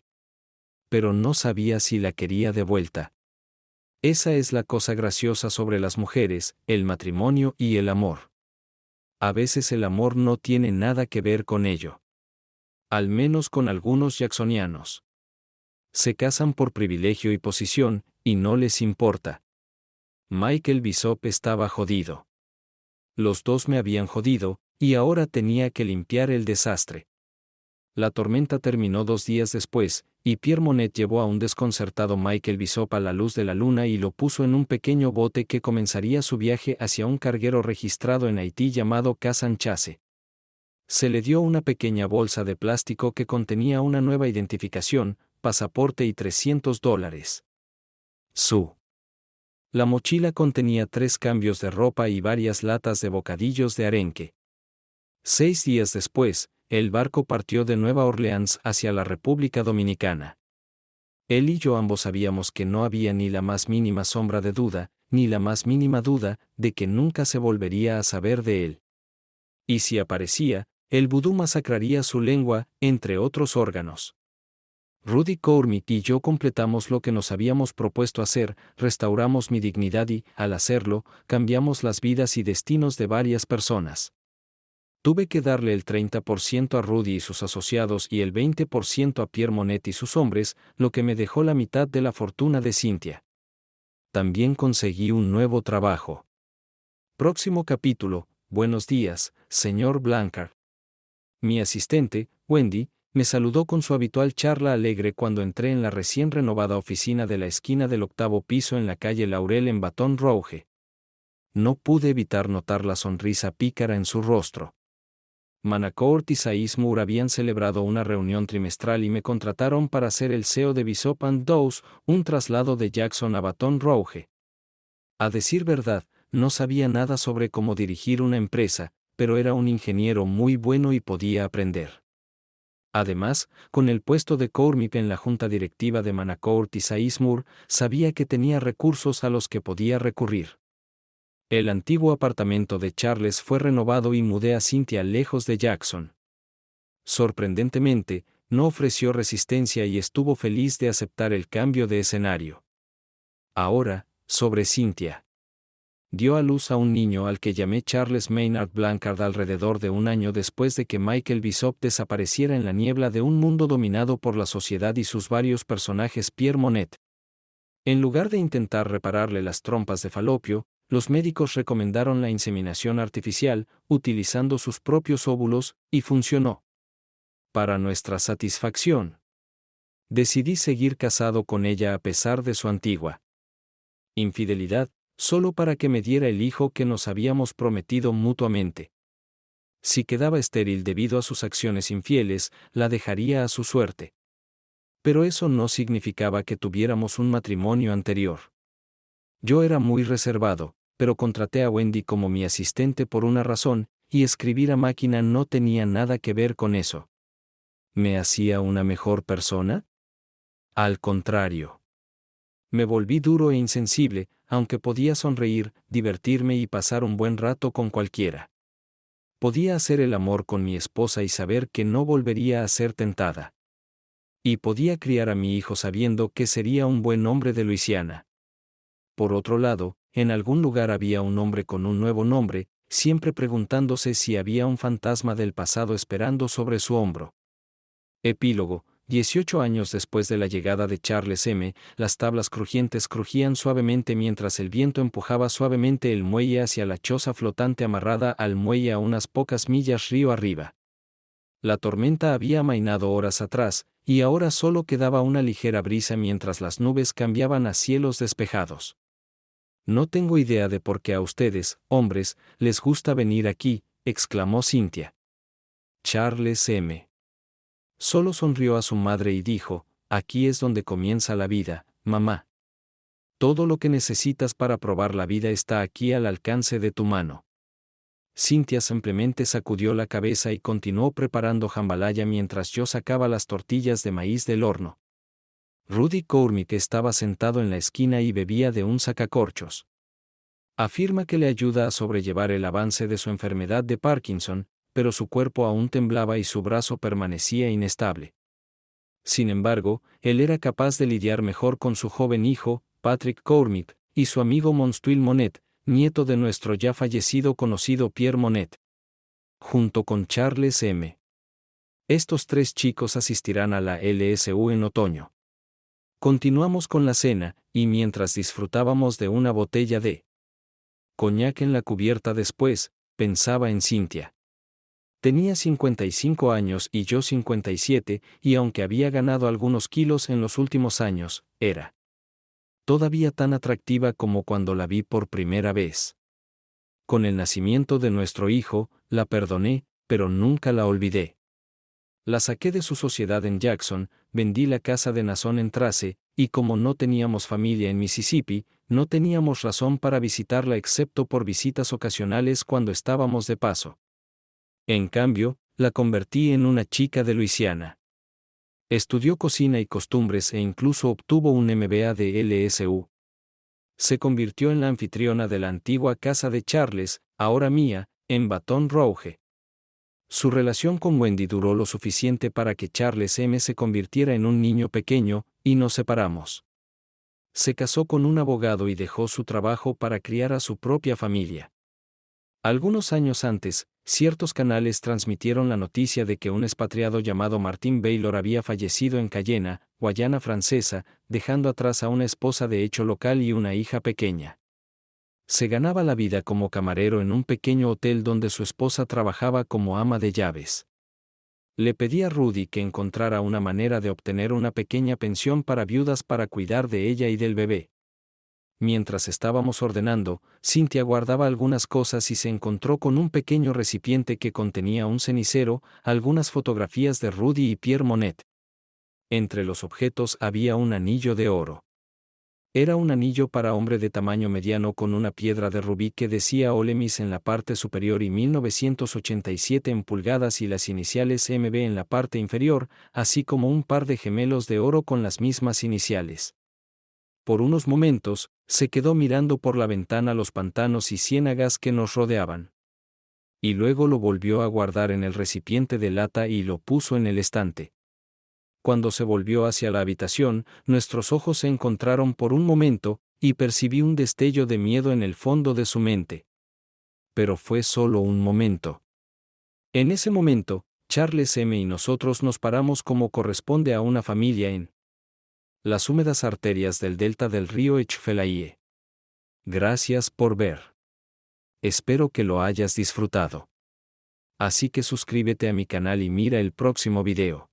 Pero no sabía si la quería de vuelta. Esa es la cosa graciosa sobre las mujeres, el matrimonio y el amor. A veces el amor no tiene nada que ver con ello. Al menos con algunos jacksonianos. Se casan por privilegio y posición, y no les importa. Michael Bishop estaba jodido. Los dos me habían jodido, y ahora tenía que limpiar el desastre. La tormenta terminó 2 días después, y Pierre Monette llevó a un desconcertado Michael Bishop a la luz de la luna y lo puso en un pequeño bote que comenzaría su viaje hacia un carguero registrado en Haití llamado Casan Chase. Se le dio una pequeña bolsa de plástico que contenía una nueva identificación, pasaporte y $300. La mochila contenía 3 cambios de ropa y varias latas de bocadillos de arenque. 6 días después, el barco partió de Nueva Orleans hacia la República Dominicana. Él y yo ambos sabíamos que no había ni la más mínima sombra de duda, ni la más mínima duda, de que nunca se volvería a saber de él. Y si aparecía, el vudú masacraría su lengua, entre otros órganos. Rudy Cormick y yo completamos lo que nos habíamos propuesto hacer, restauramos mi dignidad y, al hacerlo, cambiamos las vidas y destinos de varias personas. Tuve que darle el 30% a Rudy y sus asociados y el 20% a Pierre Monette y sus hombres, lo que me dejó la mitad de la fortuna de Cynthia. También conseguí un nuevo trabajo. Próximo capítulo. Buenos días, señor Blanchard. Mi asistente, Wendy, me saludó con su habitual charla alegre cuando entré en la recién renovada oficina de la esquina del 8º piso en la calle Laurel en Baton Rouge. No pude evitar notar la sonrisa pícara en su rostro. Manacourt y Saiz Moore habían celebrado una reunión trimestral y me contrataron para ser el CEO de Bishop & Dawes, un traslado de Jackson a Baton Rouge. A decir verdad, no sabía nada sobre cómo dirigir una empresa, pero era un ingeniero muy bueno y podía aprender. Además, con el puesto de Cormick en la junta directiva de Manacourt y Saiz Moore, sabía que tenía recursos a los que podía recurrir. El antiguo apartamento de Charles fue renovado y mudé a Cynthia lejos de Jackson. Sorprendentemente, no ofreció resistencia y estuvo feliz de aceptar el cambio de escenario. Ahora, sobre Cynthia. Dio a luz a un niño al que llamé Charles Maynard Blanchard alrededor de un año después de que Michael Bishop desapareciera en la niebla de un mundo dominado por la sociedad y sus varios personajes Pierre Monette. En lugar de intentar repararle las trompas de Falopio, los médicos recomendaron la inseminación artificial, utilizando sus propios óvulos, y funcionó. Para nuestra satisfacción. Decidí seguir casado con ella a pesar de su antigua infidelidad, solo para que me diera el hijo que nos habíamos prometido mutuamente. Si quedaba estéril debido a sus acciones infieles, la dejaría a su suerte. Pero eso no significaba que tuviéramos un matrimonio anterior. Yo era muy reservado, pero contraté a Wendy como mi asistente por una razón, y escribir a máquina no tenía nada que ver con eso. ¿Me hacía una mejor persona? Al contrario. Me volví duro e insensible, aunque podía sonreír, divertirme y pasar un buen rato con cualquiera. Podía hacer el amor con mi esposa y saber que no volvería a ser tentada. Y podía criar a mi hijo sabiendo que sería un buen hombre de Luisiana. Por otro lado, en algún lugar había un hombre con un nuevo nombre, siempre preguntándose si había un fantasma del pasado esperando sobre su hombro. Epílogo. 18 años después de la llegada de Charles M., las tablas crujientes crujían suavemente mientras el viento empujaba suavemente el muelle hacia la choza flotante amarrada al muelle a unas pocas millas río arriba. La tormenta había amainado horas atrás, y ahora solo quedaba una ligera brisa mientras las nubes cambiaban a cielos despejados. No tengo idea de por qué a ustedes, hombres, les gusta venir aquí, exclamó Cynthia. Charles M. Solo sonrió a su madre y dijo, aquí es donde comienza la vida, mamá. Todo lo que necesitas para probar la vida está aquí al alcance de tu mano. Cynthia simplemente sacudió la cabeza y continuó preparando jambalaya mientras yo sacaba las tortillas de maíz del horno. Rudy Cormick estaba sentado en la esquina y bebía de un sacacorchos. Afirma que le ayuda a sobrellevar el avance de su enfermedad de Parkinson, pero su cuerpo aún temblaba y su brazo permanecía inestable. Sin embargo, él era capaz de lidiar mejor con su joven hijo, Patrick Cormick, y su amigo Monstuil Monet, nieto de nuestro ya fallecido conocido Pierre Monet. Junto con Charles M. Estos tres chicos asistirán a la LSU en otoño. Continuamos con la cena, y mientras disfrutábamos de una botella de coñac en la cubierta después, pensaba en Cynthia. Tenía 55 años y yo 57, y aunque había ganado algunos kilos en los últimos años, era todavía tan atractiva como cuando la vi por primera vez. Con el nacimiento de nuestro hijo, la perdoné, pero nunca la olvidé. La saqué de su sociedad en Jackson, vendí la casa de Nason en Trace, y como no teníamos familia en Mississippi, no teníamos razón para visitarla excepto por visitas ocasionales cuando estábamos de paso. En cambio, la convertí en una chica de Luisiana. Estudió cocina y costumbres e incluso obtuvo un MBA de LSU. Se convirtió en la anfitriona de la antigua casa de Charles, ahora mía, en Baton Rouge. Su relación con Wendy duró lo suficiente para que Charles M. se convirtiera en un niño pequeño, y nos separamos. Se casó con un abogado y dejó su trabajo para criar a su propia familia. Algunos años antes, ciertos canales transmitieron la noticia de que un expatriado llamado Martin Baylor había fallecido en Cayena, Guayana Francesa, dejando atrás a una esposa de hecho local y una hija pequeña. Se ganaba la vida como camarero en un pequeño hotel donde su esposa trabajaba como ama de llaves. Le pedí a Rudy que encontrara una manera de obtener una pequeña pensión para viudas para cuidar de ella y del bebé. Mientras estábamos ordenando, Cynthia guardaba algunas cosas y se encontró con un pequeño recipiente que contenía un cenicero, algunas fotografías de Rudy y Pierre Monet. Entre los objetos había un anillo de oro. Era un anillo para hombre de tamaño mediano con una piedra de rubí que decía Olemis en la parte superior y 1987 en pulgadas y las iniciales MB en la parte inferior, así como un par de gemelos de oro con las mismas iniciales. Por unos momentos, se quedó mirando por la ventana los pantanos y ciénagas que nos rodeaban. Y luego lo volvió a guardar en el recipiente de lata y lo puso en el estante. Cuando se volvió hacia la habitación, nuestros ojos se encontraron por un momento, y percibí un destello de miedo en el fondo de su mente. Pero fue solo un momento. En ese momento, Charles M. y nosotros nos paramos como corresponde a una familia en las húmedas arterias del delta del río Echfelaie. Gracias por ver. Espero que lo hayas disfrutado. Así que suscríbete a mi canal y mira el próximo video.